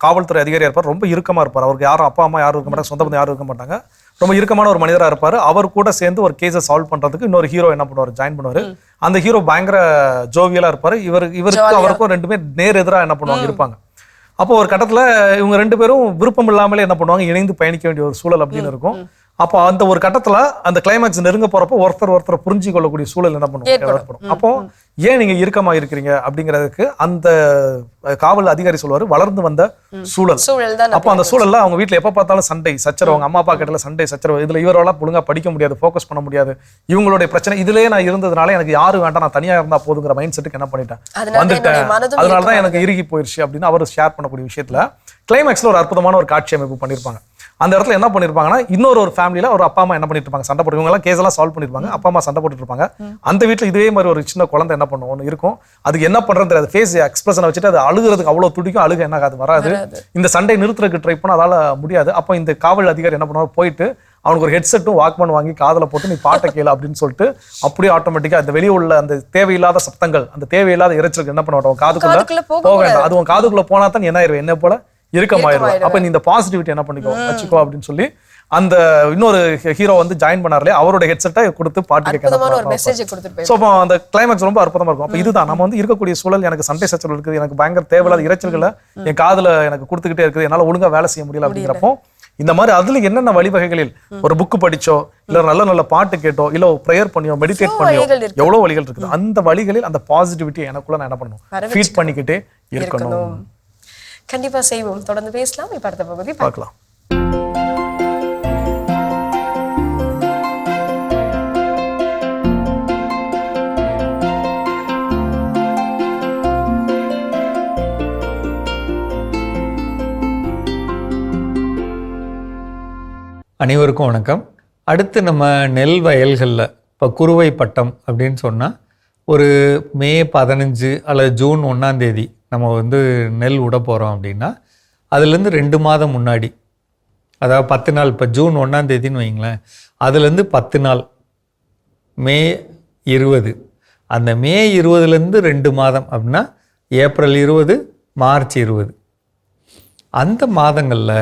S3: காவல்துறை அதிகாரியா இருப்பார், ரொம்ப இறுக்கமா இருப்பார். அவருக்கு யாரும் அப்பா அம்மா யாரும் இருக்க மாட்டாங்க, சொந்த பந்தம் யாரும் இருக்க மாட்டாங்க, ரொம்ப இறுக்கமான ஒரு மனிதராக இருப்பார். அவர் கூட சேர்ந்து ஒரு கேஸை சால்வ் பண்றதுக்கு இன்னொரு ஹீரோ என்ன பண்ணுவார், ஜாயின் பண்ணுவார். அந்த ஹீரோ பயங்கர ஜோவியலா இருப்பார். இவருக்கும் அவருக்கும் ரெண்டுமே நேர் எதிராக என்ன பண்ணுவாங்க இருப்பாங்க. அப்போ ஒரு கட்டத்துல இவங்க ரெண்டு பேரும் விருப்பம் இல்லாமலே என்ன பண்ணுவாங்க, இணைந்து பயணிக்க வேண்டிய ஒரு சூழல் அப்படின்னு இருக்கும். அப்போ அந்த ஒரு கட்டத்துல அந்த கிளைமேக்ஸ் நெருங்க போறப்போ ஒருத்தர் புரிஞ்சு கொள்ளக்கூடிய சூழல் என்ன பண்ணுவோம் ஏற்படும். அப்போ ஏன் நீங்க இறுக்கமா இருக்கிறீங்க அப்படிங்கிறதுக்கு அந்த காவல் அதிகாரி சொல்லுவாரு, வளர்ந்து வந்த சூழல். அப்போ அந்த சூழல்ல அவங்க வீட்டுல எப்ப பார்த்தாலும் சண்டை சச்சரவு, அவங்க அம்மா அப்பா கிட்ட சண்டை சச்சரவு, இதுல இவரெல்லாம் ஒழுங்கா படிக்க முடியாது, ஃபோக்கஸ் பண்ண முடியாது, இவங்களுடைய பிரச்சனை இதுலயே நான் இருந்ததுனால எனக்கு யாரும் வேண்டாம், நான் தனியா இருந்தா போதுங்கிற மைண்ட் செட்டுக்கு என்ன பண்ணிட்டேன் வந்துட்டேன், அதனாலதான் எனக்கு இறுகி போயிருச்சு அப்படின்னு அவர் ஷேர் பண்ணக்கூடிய விஷயத்துல கிளைமேக்ஸ்ல ஒரு அற்புதமான ஒரு காட்சி அமைப்பு பண்ணிருப்பாங்க. அந்த இடத்துல என்ன பண்ணிருப்பாங்கன்னா, இன்னொரு ஃபேமிலியில ஒரு அப்பா அம்மா என்ன பண்ணிட்டு இருப்பாங்க, சண்டை போட்டு, இவங்க எல்லாம் கேஸ் எல்லாம் சால்வ் பண்ணிருப்பாங்க, அப்பா அம்மா சண்டை போட்டுட்டு இருப்பாங்க. அந்த வீட்டுல இதே மாதிரி ஒரு சின்ன குழந்தை என்ன பண்ணும் ஒன்று இருக்கும், அதுக்கு என்ன பண்றது தெரியாது, ஃபேஸ் எக்ஸ்பிரஷனை வச்சுட்டு அது அழுகிறதுக்கு அவ்வளவு துடிக்கும், அழுக என்ன ஆகாது வராது, இந்த சண்டை நிறுத்துறதுக்கு ட்ரை பண்ண அதால முடியாது. அப்போ இந்த காவல் அதிகாரி என்ன பண்ணுவார், போயிட்டு அவனுக்கு ஒரு ஹெட்செட்டும் வாக்மேன் வாங்கி காதல போட்டு நீ பாட்டை கேளு அப்படின்னு சொல்லிட்டு அப்படியே ஆட்டோமேட்டிக்கா அந்த வெளியே உள்ள அந்த தேவையில்லாத சப்தங்கள், அந்த தேவையில்லாத இறைச்சலுக்கு என்ன பண்ண மாட்டோம், காதுக்குள்ள போக வேண்டாம், அது உன் காதுக்குள்ள போனா தான் என்ன ஆயிரும், என்ன போல இருக்கமாயிரும். அப்ப நீ இந்த பாசிட்டிவிட்டி என்ன பண்ணிக்கோ வச்சுக்கோ அப்படின்னு சொல்லி அந்த இன்னொரு ஹீரோ வந்து ஜாயின் பண்ணார்லே, அவரோட ஹெட்செட்டை கொடுத்து பாட்டு கேட்க. ஸோ அந்த கிளைமேக்ஸ் ரொம்ப அற்புதமா இருக்கும். அப்போ இதுதான் நம்ம வந்து இருக்கக்கூடிய சூழல், எனக்கு சண்டை சச்சரவு இருக்குது, எனக்கு பயங்கர தேவையில்லாத இறைச்சல்களை என் காதுல எனக்கு கொடுத்துக்கிட்டே இருக்குது, என்னால ஒழுங்கா வேலை செய்ய முடியல அப்படிங்கிறப்போ இந்த மாதிரி அதுல என்னென்ன வழிவகைகளில் ஒரு புக்கு படிச்சோ இல்ல நல்ல நல்ல பாட்டு கேட்டோ இல்ல ப்ரேயர் பண்ணியோ மெடிடேட் பண்ணியோ எவ்வளவு வழிகள் இருக்குது. அந்த வழிகளில் அந்த பாசிட்டிவிட்டி எனக்குள்ள நான் என்ன பண்ணணும், ஃபீட் பண்ணிக்கிட்டே இருக்கணும்.
S4: கண்டிப்பா செய்வோம். தொடர்ந்து பேசலாம். இப்ப அடுத்த பகுதி பார்க்கலாம்.
S11: அனைவருக்கும் வணக்கம். அடுத்து நம்ம நெல் வயல்களில் இப்போ குறுவை பட்டம் அப்படின்னு சொன்னால் ஒரு மே 15 அல்லது ஜூன் 1 நம்ம வந்து நெல் விட போகிறோம் அப்படின்னா அதுலேருந்து 2 மாதம் முன்னாடி, அதாவது 10 நாள், இப்போ ஜூன் 1 வைங்களேன், அதுலேருந்து 10 நாள் மே 20, அந்த மே 20லேருந்து 2 மாதம் அப்படின்னா ஏப்ரல் 20 மார்ச் 20, அந்த மாதங்களில்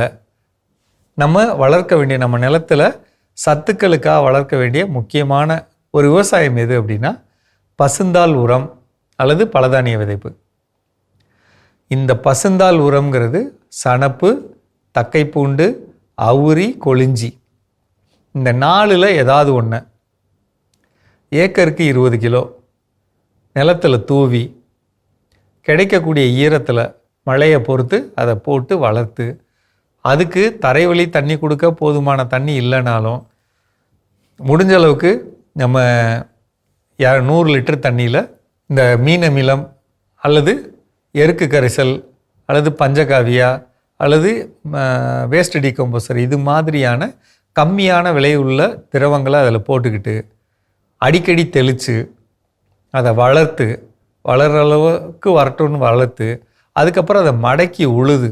S11: நம்ம வளர்க்க வேண்டிய, நம்ம நிலத்தில் சத்துக்களுக்காக வளர்க்க வேண்டிய முக்கியமான ஒரு விவசாயம் எது அப்படின்னா பசுந்தாள் உரம் அல்லது பலதானிய விதைப்பு. இந்த பசுந்தாள் உரம்ங்கிறது சணப்பு, தக்கைப்பூண்டு, அவுரி, கொளிஞ்சி, இந்த 4ல் ஏதாவது ஒன்று ஏக்கருக்கு 20 கிலோ நிலத்தில் தூவி கிடைக்கக்கூடிய ஈரத்தில் மழையை பொறுத்து அதை போட்டு வளர்த்து, அதுக்கு தரைவழி தண்ணி கொடுக்க போதுமான தண்ணி இல்லைனாலும் முடிஞ்ச அளவுக்கு நம்ம 100 லிட்டர் தண்ணியில் இந்த மீன் அமிலம் அல்லது எருக்கு கரைசல் அல்லது பஞ்சகாவியா அல்லது வேஸ்ட் டீகம்போசர் இது மாதிரியான கம்மியான விலையுள்ள திரவங்களை அதில் போட்டுக்கிட்டு அடிக்கடி தெளித்து அதை வளர்த்து வளர்கிற அளவுக்கு வரட்டும்னு வளர்த்து அதுக்கப்புறம் அதை மடக்கி உழுது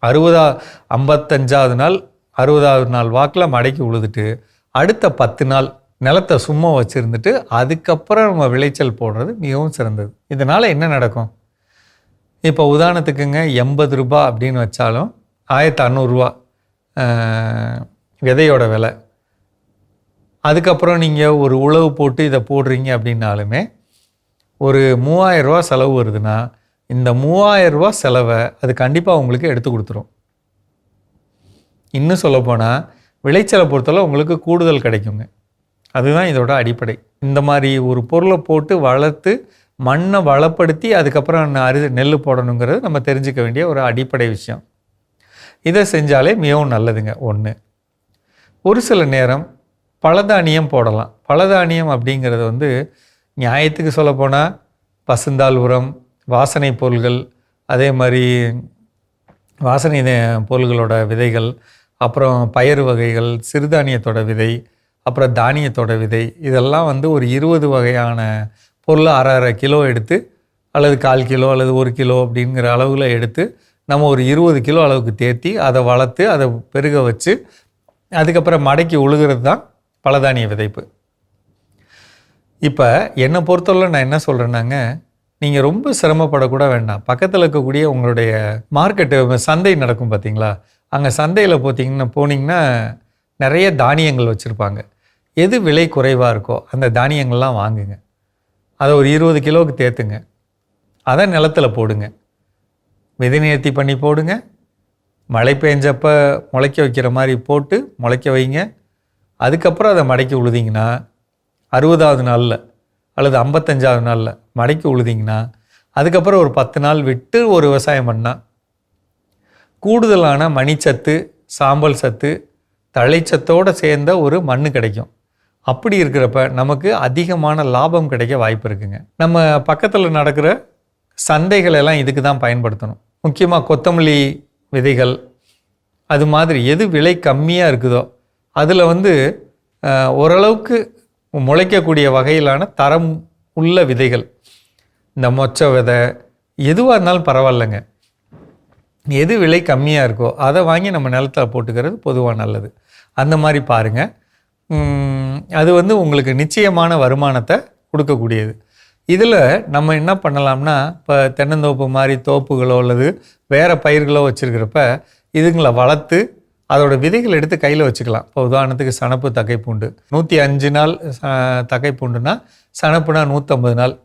S11: 55வது நாள் 60வது நாள் வாக்கில் மடக்கி உழுதுட்டு அடுத்த 10 நாள் நிலத்தை சும்மா வச்சுருந்துட்டு அதுக்கப்புறம் நம்ம விளைச்சல் போடுறது மிகவும் சிறந்தது. இதனால் என்ன நடக்கும், இப்போ உதாரணத்துக்குங்க 80 ரூபா அப்படின்னு வச்சாலும் 1500 ரூபா விதையோட விலை. அதுக்கப்புறம் நீங்கள் ஒரு உழவு போட்டு இதை போடுறீங்க அப்படின்னாலுமே ஒரு 3000 ரூபா செலவு வருதுன்னா இந்த 3000 ரூபா செலவை அது கண்டிப்பாக உங்களுக்கு எடுத்து கொடுத்துரும். இன்னும் சொல்லப்போனால் விளைச்சலை பொறுத்தவரை உங்களுக்கு கூடுதல் கிடைக்குங்க. அதுதான் இதோட அடிப்படை. இந்த மாதிரி ஒரு பொருளை போட்டு வளர்த்து மண்ணை வளப்படுத்தி அதுக்கப்புறம் நெல் போடணுங்கிறது நம்ம தெரிஞ்சுக்க வேண்டிய ஒரு அடிப்படை விஷயம். இதை செஞ்சாலே மிகவும் நல்லதுங்க. ஒன்று, ஒரு சில நேரம் பலதானியம் போடலாம். பலதானியம் அப்படிங்கிறது நியாயத்துக்கு சொல்லப்போனால் பசுந்தாள் உரம், வாசனை பொருள்கள், அதே மாதிரி வாசனை பொருள்களோட விதைகள், அப்புறம் பயறு வகைகள், சிறுதானியத்தோட விதை, அப்புறம் தானியத்தோட விதை, இதெல்லாம் வந்து ஒரு 20 வகையான பொருளை அரை கிலோ எடுத்து, அல்லது 1/4 கிலோ அல்லது 1 கிலோ அப்படிங்கிற அளவில் எடுத்து நம்ம ஒரு 20 கிலோ அளவுக்கு தேர்த்தி அதை வளர்த்து அதை பெருக வச்சு அதுக்கப்புறம் மடக்கி உழுகிறது தான் பலதானிய விதைப்பு. இப்போ என்னை பொறுத்தவரை நான் என்ன சொல்கிறேன்னாங்க, நீங்கள் ரொம்ப சிரமப்படக்கூட வேண்டாம். பக்கத்தில் இருக்கக்கூடிய உங்களுடைய மார்க்கெட்டு சந்தை நடக்கும் பார்த்தீங்களா, அங்கே சந்தையில் போனீங்கன்னா நிறைய தானியங்கள் வச்சுருப்பாங்க. எது விலை குறைவாக இருக்கோ அந்த தானியங்கள்லாம் வாங்குங்க. அதை ஒரு 20 கிலோவுக்கு தேர்த்துங்க. அதை நிலத்தில் போடுங்க. விதை நேர்த்தி பண்ணி போடுங்க. மழை பெஞ்சப்போ முளைக்க வைக்கிற மாதிரி போட்டு முளைக்க வைங்க. அதுக்கப்புறம் அதை மடக்கி உழுதிங்கன்னா 60வது நாளில் அல்லது 55வது நாளில் மடக்கி உழுதிங்கன்னா அதுக்கப்புறம் ஒரு 10 நாள் விட்டு ஒரு விவசாயம் பண்ணால் கூடுதலான மணிச்சத்து, சாம்பல் சத்து, தழைச்சத்தோடு சேர்ந்த ஒரு மண் கிடைக்கும். அப்படி இருக்கிறப்ப நமக்கு அதிகமான லாபம் கிடைக்க வாய்ப்பு இருக்குங்க. நம்ம பக்கத்தில் நடக்கிற சந்தைகள் எல்லாம் இதுக்கு தான் பயன்படுத்தணும். முக்கியமாக கொத்தமல்லி விதைகள், அது மாதிரி எது விலை கம்மியாக இருக்குதோ அதில் வந்து ஓரளவுக்கு முளைக்கக்கூடிய வகையிலான தரம் உள்ள விதைகள், இந்த மொச்சை விதை எதுவாக இருந்தாலும் பரவாயில்லைங்க, எது விலை கம்மியாக இருக்கோ அதை வாங்கி நம்ம நிலத்தில் போட்டுக்கிறது பொதுவாக நல்லது. அந்த மாதிரி பாருங்கள். அது வந்து உங்களுக்கு நிச்சயமான வருமானத்தை கொடுக்கக்கூடியது. இதில் நம்ம என்ன பண்ணலாம்னா, இப்போ தென்னந்தோப்பு மாதிரி தோப்புகளோ அல்லது வேறு பயிர்களோ வச்சுருக்கிறப்ப இதுங்களை வளர்த்து அதோட விதைகள் எடுத்து கையில் வச்சுக்கலாம். இப்போ உதாரணத்துக்கு சணப்பு தக்கைப்பூண்டு 105 நாள் தக்கைப்பூண்டுனா, சணப்புனா 150 நாள்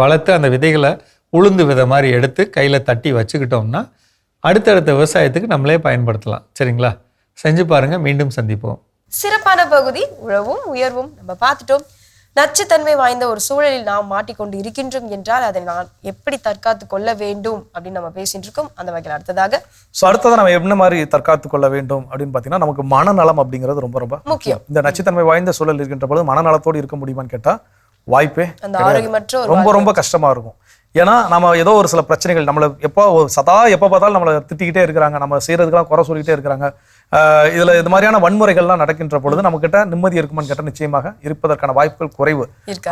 S11: வளர்த்து அந்த விதைகளை உளுந்து விதை மாதிரி எடுத்து கையில் தட்டி வச்சுக்கிட்டோம்னா அடுத்தடுத்த விவசாயத்துக்கு நம்மளே பயன்படுத்தலாம். சரிங்களா? செஞ்சு பாருங்கள். மீண்டும் சந்திப்போம்.
S4: சிறப்பான பகுதி உழவும் உயர்வும் நம்ம பார்த்துட்டோம். நச்சுத்தன்மை வாய்ந்த ஒரு சூழலில் நாம் மாட்டிக்கொண்டு இருக்கின்றோம் என்றால் அதை நான் எப்படி தற்காத்து கொள்ள வேண்டும் அப்படின்னு நம்ம பேசிட்டு இருக்கோம். அந்த வகையில் அடுத்ததாக
S3: நம்ம என்ன மாதிரி தற்காத்து கொள்ள வேண்டும் அப்படின்னு பார்த்தீங்கன்னா, நமக்கு மனநலம் அப்படிங்கிறது ரொம்ப ரொம்ப முக்கியம். இந்த நச்சுத்தன்மை வாய்ந்த சூழல் இருக்கின்ற பொழுது மனநலத்தோடு இருக்க முடியுமான்னு கேட்டால் வாய்ப்பே ரொம்ப ரொம்ப கஷ்டமா இருக்கும். ஏன்னா நம்ம ஏதோ ஒரு சில பிரச்சனைகள் நம்மளை எப்போ பார்த்தாலும் நம்மளை திட்டிக்கிட்டே இருக்கிறாங்க, நம்ம செய்யறதுக்கெல்லாம் குறை சொல்லிக்கிட்டே இருக்கிறாங்க. இதுல இது மாதிரியான வன்முறைகள்லாம் நடக்கின்ற பொழுது நம்ம கிட்ட நிம்மதி இருக்குமான்னு கேட்டால் நிச்சயமாக இருப்பதற்கான வாய்ப்புகள் குறைவு.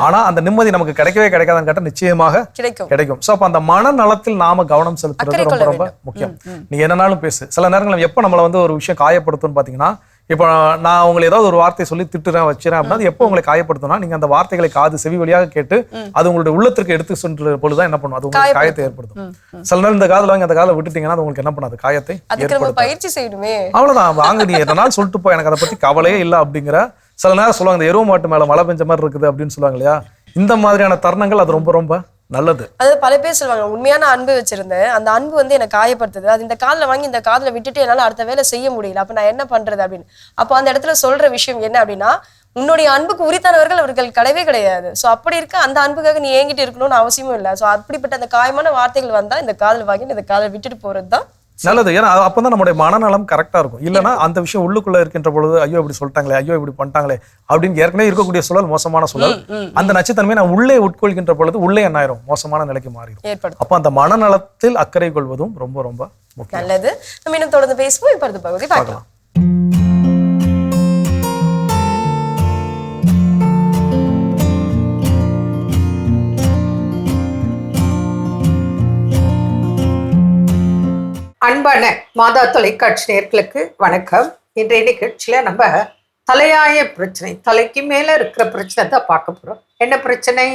S3: ஆனா அந்த நிம்மதி நமக்கு கிடைக்கவே கிடைக்காதான்னு கேட்டால் நிச்சயமாக கிடைக்கும். ஸோ அப்போ அந்த மனநலத்தில் நாம கவனம் செலுத்துறது ரொம்ப ரொம்ப முக்கியம். நீ என்னன்னாலும் பேசு. சில நேரங்கள் எப்போ நம்மளை வந்து ஒரு விஷயம் காயப்படுத்தும்னு பார்த்தீங்கன்னா, இப்போ நான் உங்களை ஏதாவது ஒரு வார்த்தை சொல்லி திட்டுறேன் வச்சுறேன் அப்படின்னா எப்போ உங்களை காயப்படுத்தும்னா, நீங்க அந்த வார்த்தைகளை காது செவி வழியாக கேட்டு அது உங்களுடைய உள்ளத்திற்கு எடுத்து சென்ற பொழுதுதான் என்ன பண்ணும், அது உங்களுக்கு காயத்தை ஏற்படுத்தும். சில நேரம் இந்த காதுல வாங்கி அந்த காலை விட்டுட்டீங்கன்னா அது உங்களுக்கு என்ன பண்ணாது, காயத்தை ஏற்படுத்தும். அவ்வளவுதான், வாங்க நீ எதனாலும் சொல்லிட்டு போ, எனக்கு அதை பத்தி கவலையே இல்லை அப்படிங்கிற. சில நேரம் சொல்லுவாங்க, இந்த எருவு மாட்டு மேல மழை பெஞ்ச மாதிரி இருக்குது அப்படின்னு சொல்லுவாங்க இல்லையா. இந்த மாதிரியான தருணங்கள் அது ரொம்ப ரொம்ப நல்லது.
S4: அது பல பேர் சொல்லுவாங்க, உண்மையான அன்பு வச்சிருந்தேன், அந்த அன்பு வந்து எனக்கு காயப்படுத்துது, அது இந்த காதில் வாங்கி இந்த காதில் விட்டுட்டு என்னால் அடுத்த வேலை செய்ய முடியல, அப்போ நான் என்ன பண்றது அப்படின்னு. அப்போ அந்த இடத்துல சொல்ற விஷயம் என்ன அப்படின்னா, உன்னுடைய அன்புக்கு உரித்தானவர்கள் அவர்கள் கிடையவே கிடையாது. ஸோ அப்படி இருக்க அந்த அன்புக்காக நீ ஏங்கிட்டு இருக்கணும்னு அவசியமும் இல்லை. ஸோ அப்படிப்பட்ட அந்த காயமான வார்த்தைகள் வந்தா இந்த காதில் வாங்கி இந்த காதில் விட்டுட்டு போறது தான்
S3: நல்லது. ஏன்னா அப்பதான் நம்மளுடைய மனநலம் கரெக்டா இருக்கும். இல்லைன்னா அந்த விஷயம் உள்ளுக்குள்ள இருக்கின்ற பொழுது ஐயோ இப்படி சொல்லிட்டாங்களே, ஐயோ இப்படி பண்ணிட்டாங்களே அப்படின்னு ஏற்கனவே இருக்கக்கூடிய சூழல் மோசமான சூழல். அந்த நச்சுத்தன்மையை நான் உள்ளே உட்கொள்கின்ற பொழுது உள்ளே என்ன ஆயிரும், மோசமான நிலைக்கு மாறிடும். அப்போ அந்த மனநலத்தில் அக்கறை கொள்வதும் ரொம்ப ரொம்ப முக்கியம்.
S4: நல்லது. நம்ம இன்னும் தொடர்ந்து பேசுவோம். இப்ப அடுத்த பகுதி பார்க்கலாம்.
S12: அன்பான மாதா தொலைக்காட்சி நேயர்களுக்கு வணக்கம். இன்றைய நிகழ்ச்சியில் நம்ம தலையாய பிரச்சனை, தலைக்கு மேலே இருக்கிற பிரச்சனை தான் பார்க்க போகிறோம். என்ன பிரச்சனை?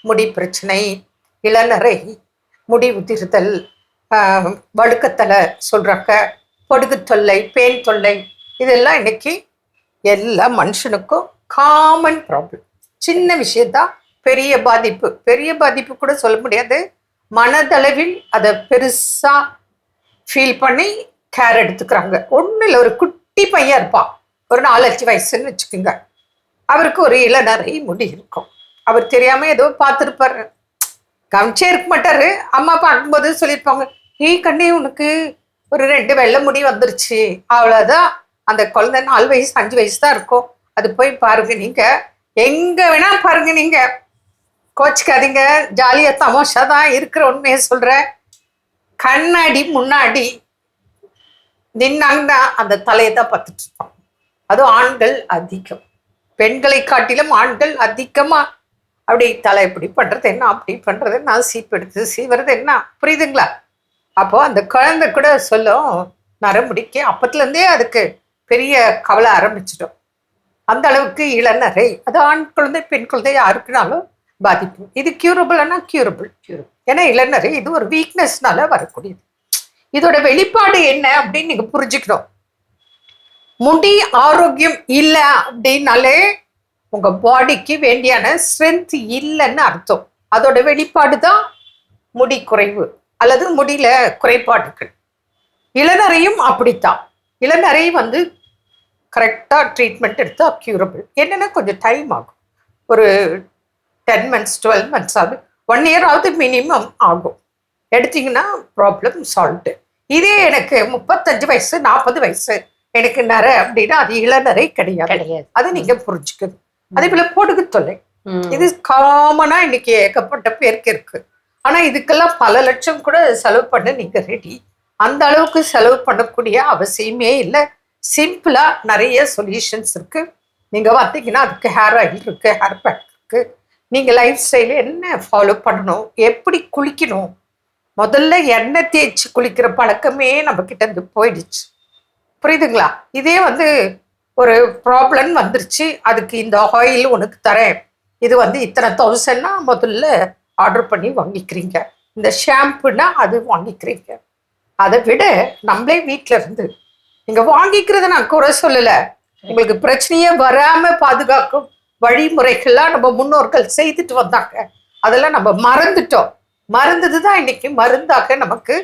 S12: முடி பிரச்சனை, இளநரை, முடி உதிர்தல், வழுக்கத்தலை சொல்கிறாங்க, பொடுகு தொல்லை, பேன் தொல்லை, இதெல்லாம் இன்னைக்கு எல்லா மனுஷனுக்கும் காமன் ப்ராப்ளம். சின்ன விஷயந்தான் பெரிய பாதிப்பு. பெரிய பாதிப்பு கூட சொல்ல முடியாது, மனதளவில் அதை பெருசாக ஃபீல் பண்ணி கேர் எடுத்துக்கிறாங்க. ஒன்றும் இல்லை, ஒரு குட்டி பையன் இருப்பான், ஒரு 4-5 வயசுன்னு வச்சுக்கோங்க, அவருக்கு ஒரு இளநரை முடி இருக்கும். அவர் தெரியாமல் ஏதோ பார்த்துருப்பாரு, கவனிச்சே இருக்க மாட்டார். அம்மா பார்க்கும்போது சொல்லியிருப்பாங்க, கண்ணே உனக்கு ஒரு 2 வெள்ளை முடி வந்துருச்சு, அவ்வளோதான். அந்த குழந்தை 4 வயசு 5 வயசு தான் இருக்கும். அது போய் பாருங்க, நீங்கள் எங்கே வேணால் பாருங்க, நீங்கள் கோச்சிக்காதீங்க, ஜாலியா தமாஷா தான் இருக்கிற உண்மையை சொல்றேன். கண்ணாடி முன்னாடி நின்னாங்கன்னா அந்த தலையை தான் பார்த்துட்டு இருப்பான். அதுவும் ஆண்கள் அதிகம், பெண்களை காட்டிலும் ஆண்கள் அதிகமா அப்படி தலை இப்படி பண்றது என்ன, அப்படி பண்றது என்ன, சீப்பு எடுத்து சீவுறது என்ன, புரியுதுங்களா? அப்போ அந்த குழந்தை கூட சொல்லும் நரமுடிக்கு, அப்பத்துலேருந்தே அதுக்கு பெரிய கவலை ஆரம்பிச்சிடும். அந்த அளவுக்கு இளநரை, அது ஆண் குழந்தை பெண் குழந்தை யாருக்குனாலும் பாதிப்பு. இது கியூரபிள்னா கியூரபிள். ஏன்னா இளநரை இது ஒரு வீக்னஸ்னால வரக்கூடியது. இதோட வெளிப்பாடு என்ன அப்படின்னு நீங்க புரிஞ்சுக்கணும். முடி ஆரோக்கியம் இல்லை அப்படின்னாலே உங்க பாடிக்கு வேண்டியான ஸ்ட்ரென்த் இல்லைன்னு அர்த்தம். அதோட வெளிப்பாடு தான் முடி குறைவு அல்லது முடியில குறைபாடுகள். இளநரையும் அப்படித்தான். இளநரை வந்து கரெக்டாக ட்ரீட்மெண்ட் எடுத்தா கியூரபிள். என்னென்னா கொஞ்சம் டைம் ஆகும், ஒரு 10 months 12 months ஆகுது, 1 year ஆகுது மினிமம் ஆகும். எடுத்தீங்கன்னா ப்ராப்ளம் சால்வ்டு. இதே எனக்கு 35 வயசு 40 வயசு எனக்கு நரை அப்படின்னா அது இளநரை கிடையாது. அது நீங்க புரிஞ்சுக்கணும். அதே போல பொடுகு தொல்லை, இது காமனா இன்னைக்கு ஏகப்பட்ட பேருக்கு இருக்கு. ஆனா இதுக்கெல்லாம் பல லட்சம் கூட செலவு பண்ண நீங்க ரெடி. அந்த அளவுக்கு செலவு பண்ணக்கூடிய அவசியமே இல்லை. சிம்பிளா நிறைய சொல்யூஷன்ஸ் இருக்கு. நீங்க பார்த்தீங்கன்னா அதுக்கு ஹேர் ஆயில் இருக்கு, ஹேர் பேக் இருக்கு. நீங்க லைஃப் ஸ்டைல் என்ன ஃபாலோ பண்ணணும், எப்படி குளிக்கணும், முதல்ல எண்ணெய் தேய்ச்சி குளிக்கிற பழக்கமே நம்ம கிட்ட இருந்து போயிடுச்சு. புரியுதுங்களா? இதே வந்து ஒரு ப்ராப்ளம் வந்துருச்சு, அதுக்கு இந்த ஆயில் உனக்கு தரேன், இது வந்து இத்தனை 1000ன்னா முதல்ல ஆர்டர் பண்ணி வாங்கிக்கிறீங்க. இந்த ஷாம்புனா அது வாங்கிக்கிறீங்க. அதை விட நம்மளே வீட்டில இருந்து நீங்க வாங்கிக்கிறத நான் குறை சொல்லல, உங்களுக்கு பிரச்சனையே வராம பாதுகாக்கும் வழிமுறைகள்லாம் நம்ம முன்னோர்கள் செய்துட்டு வந்தாங்க. அதெல்லாம் நம்ம மறந்துட்டோம். மறந்ததுதான் இன்னைக்கு மருந்தாக நமக்கு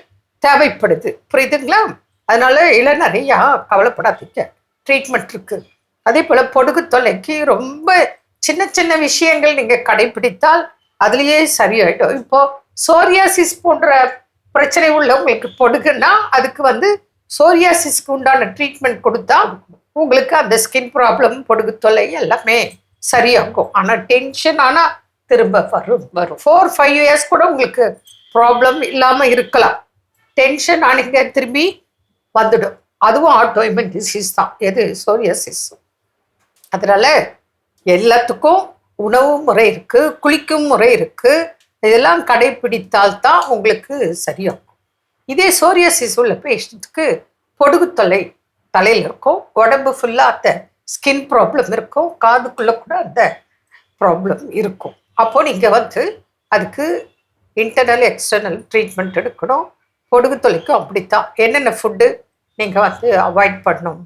S12: தேவைப்படுது. புரியுதுங்களா? அதனால இளநரையா கவலைப்படாதீங்க, ட்ரீட்மெண்ட் இருக்கு. அதே போல பொடுகு தொல்லைக்கு ரொம்ப சின்ன சின்ன விஷயங்கள் நீங்க கடைபிடித்தால் அதுலயே சரியாயிடும். இப்போ சோரியாசிஸ் போன்ற பிரச்சனை உள்ளவங்களுக்கு பொடுகுன்னா அதுக்கு வந்து சோரியாசிஸ்க்கு உண்டான ட்ரீட்மெண்ட் கொடுத்தா உங்களுக்கு அந்த ஸ்கின் ப்ராப்ளம் பொடுகு தொல்லை எல்லாமே சரியாகும். ஆனா டென்ஷன் ஆனா திரும்ப வரும் 4-5 years கூட உங்களுக்கு ப்ராப்ளம் இல்லாம இருக்கலாம். டென்ஷன் ஆனீங்க திரும்பி வந்துடும். அதுவும் ஆட்டோ இம்யூன் டிசீஸ் தான், எது சோரியாசிஸ். அதனால எல்லாத்துக்கும் உணவு முறை இருக்கு, குளிக்கும் முறை இருக்கு. இதெல்லாம் கடைபிடித்தால்தான் உங்களுக்கு சரியாகும். இதே சோரியாசிஸ் உள்ள பேஷண்ட்டுக்கு பொடுகு தொல்லை தலையில் இருக்கும், உடம்பு ஃபுல்லாக அந்த ஸ்கின் ப்ராப்ளம் இருக்கும், காதுக்குள்ளே கூட அந்த ப்ராப்ளம் இருக்கும். அப்போ நீங்கள் வந்து அதுக்கு இன்டர்னல் எக்ஸ்டர்னல் ட்ரீட்மெண்ட் எடுக்கணும். பொடுகு தொல்லைக்கும் அப்படித்தான். என்னென்ன ஃபுட்டு நீங்கள் வந்து அவாய்ட் பண்ணணும்.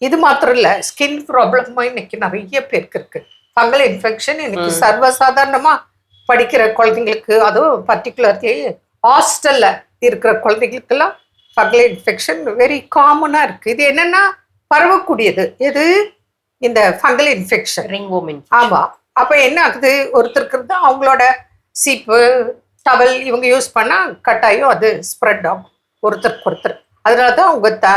S12: இது மாத்திரம் இல்லை, ஸ்கின் ப்ராப்ளமும் இன்னைக்கு நிறைய பேருக்கு இருக்குது. ஃபங்கல் இன்ஃபெக்ஷன் இன்னைக்கு சர்வசாதாரணமாக படிக்கிற குழந்தைங்களுக்கு, அதுவும் பர்டிகுலர்லி ஹாஸ்டலில் இருக்கிற குழந்தைங்களுக்கெல்லாம் ஃபங்கல் இன்ஃபெக்ஷன் வெரி காமனாக இருக்குது. இது என்னென்னா பரவக்கூடியது. எது? இந்த ஃபங்கல் இன்ஃபெக்ஷன், ரிங்வொர்ம். ஆமாம். அப்போ என்ன ஆகுது, ஒருத்தருக்கு தான் அவங்களோட சீப்பு டவல் இவங்க யூஸ் பண்ணால் கட்டாயம் அது ஸ்ப்ரெட் ஆகும் ஒருத்தருக்கு ஒருத்தர். அதனால தான் அவங்க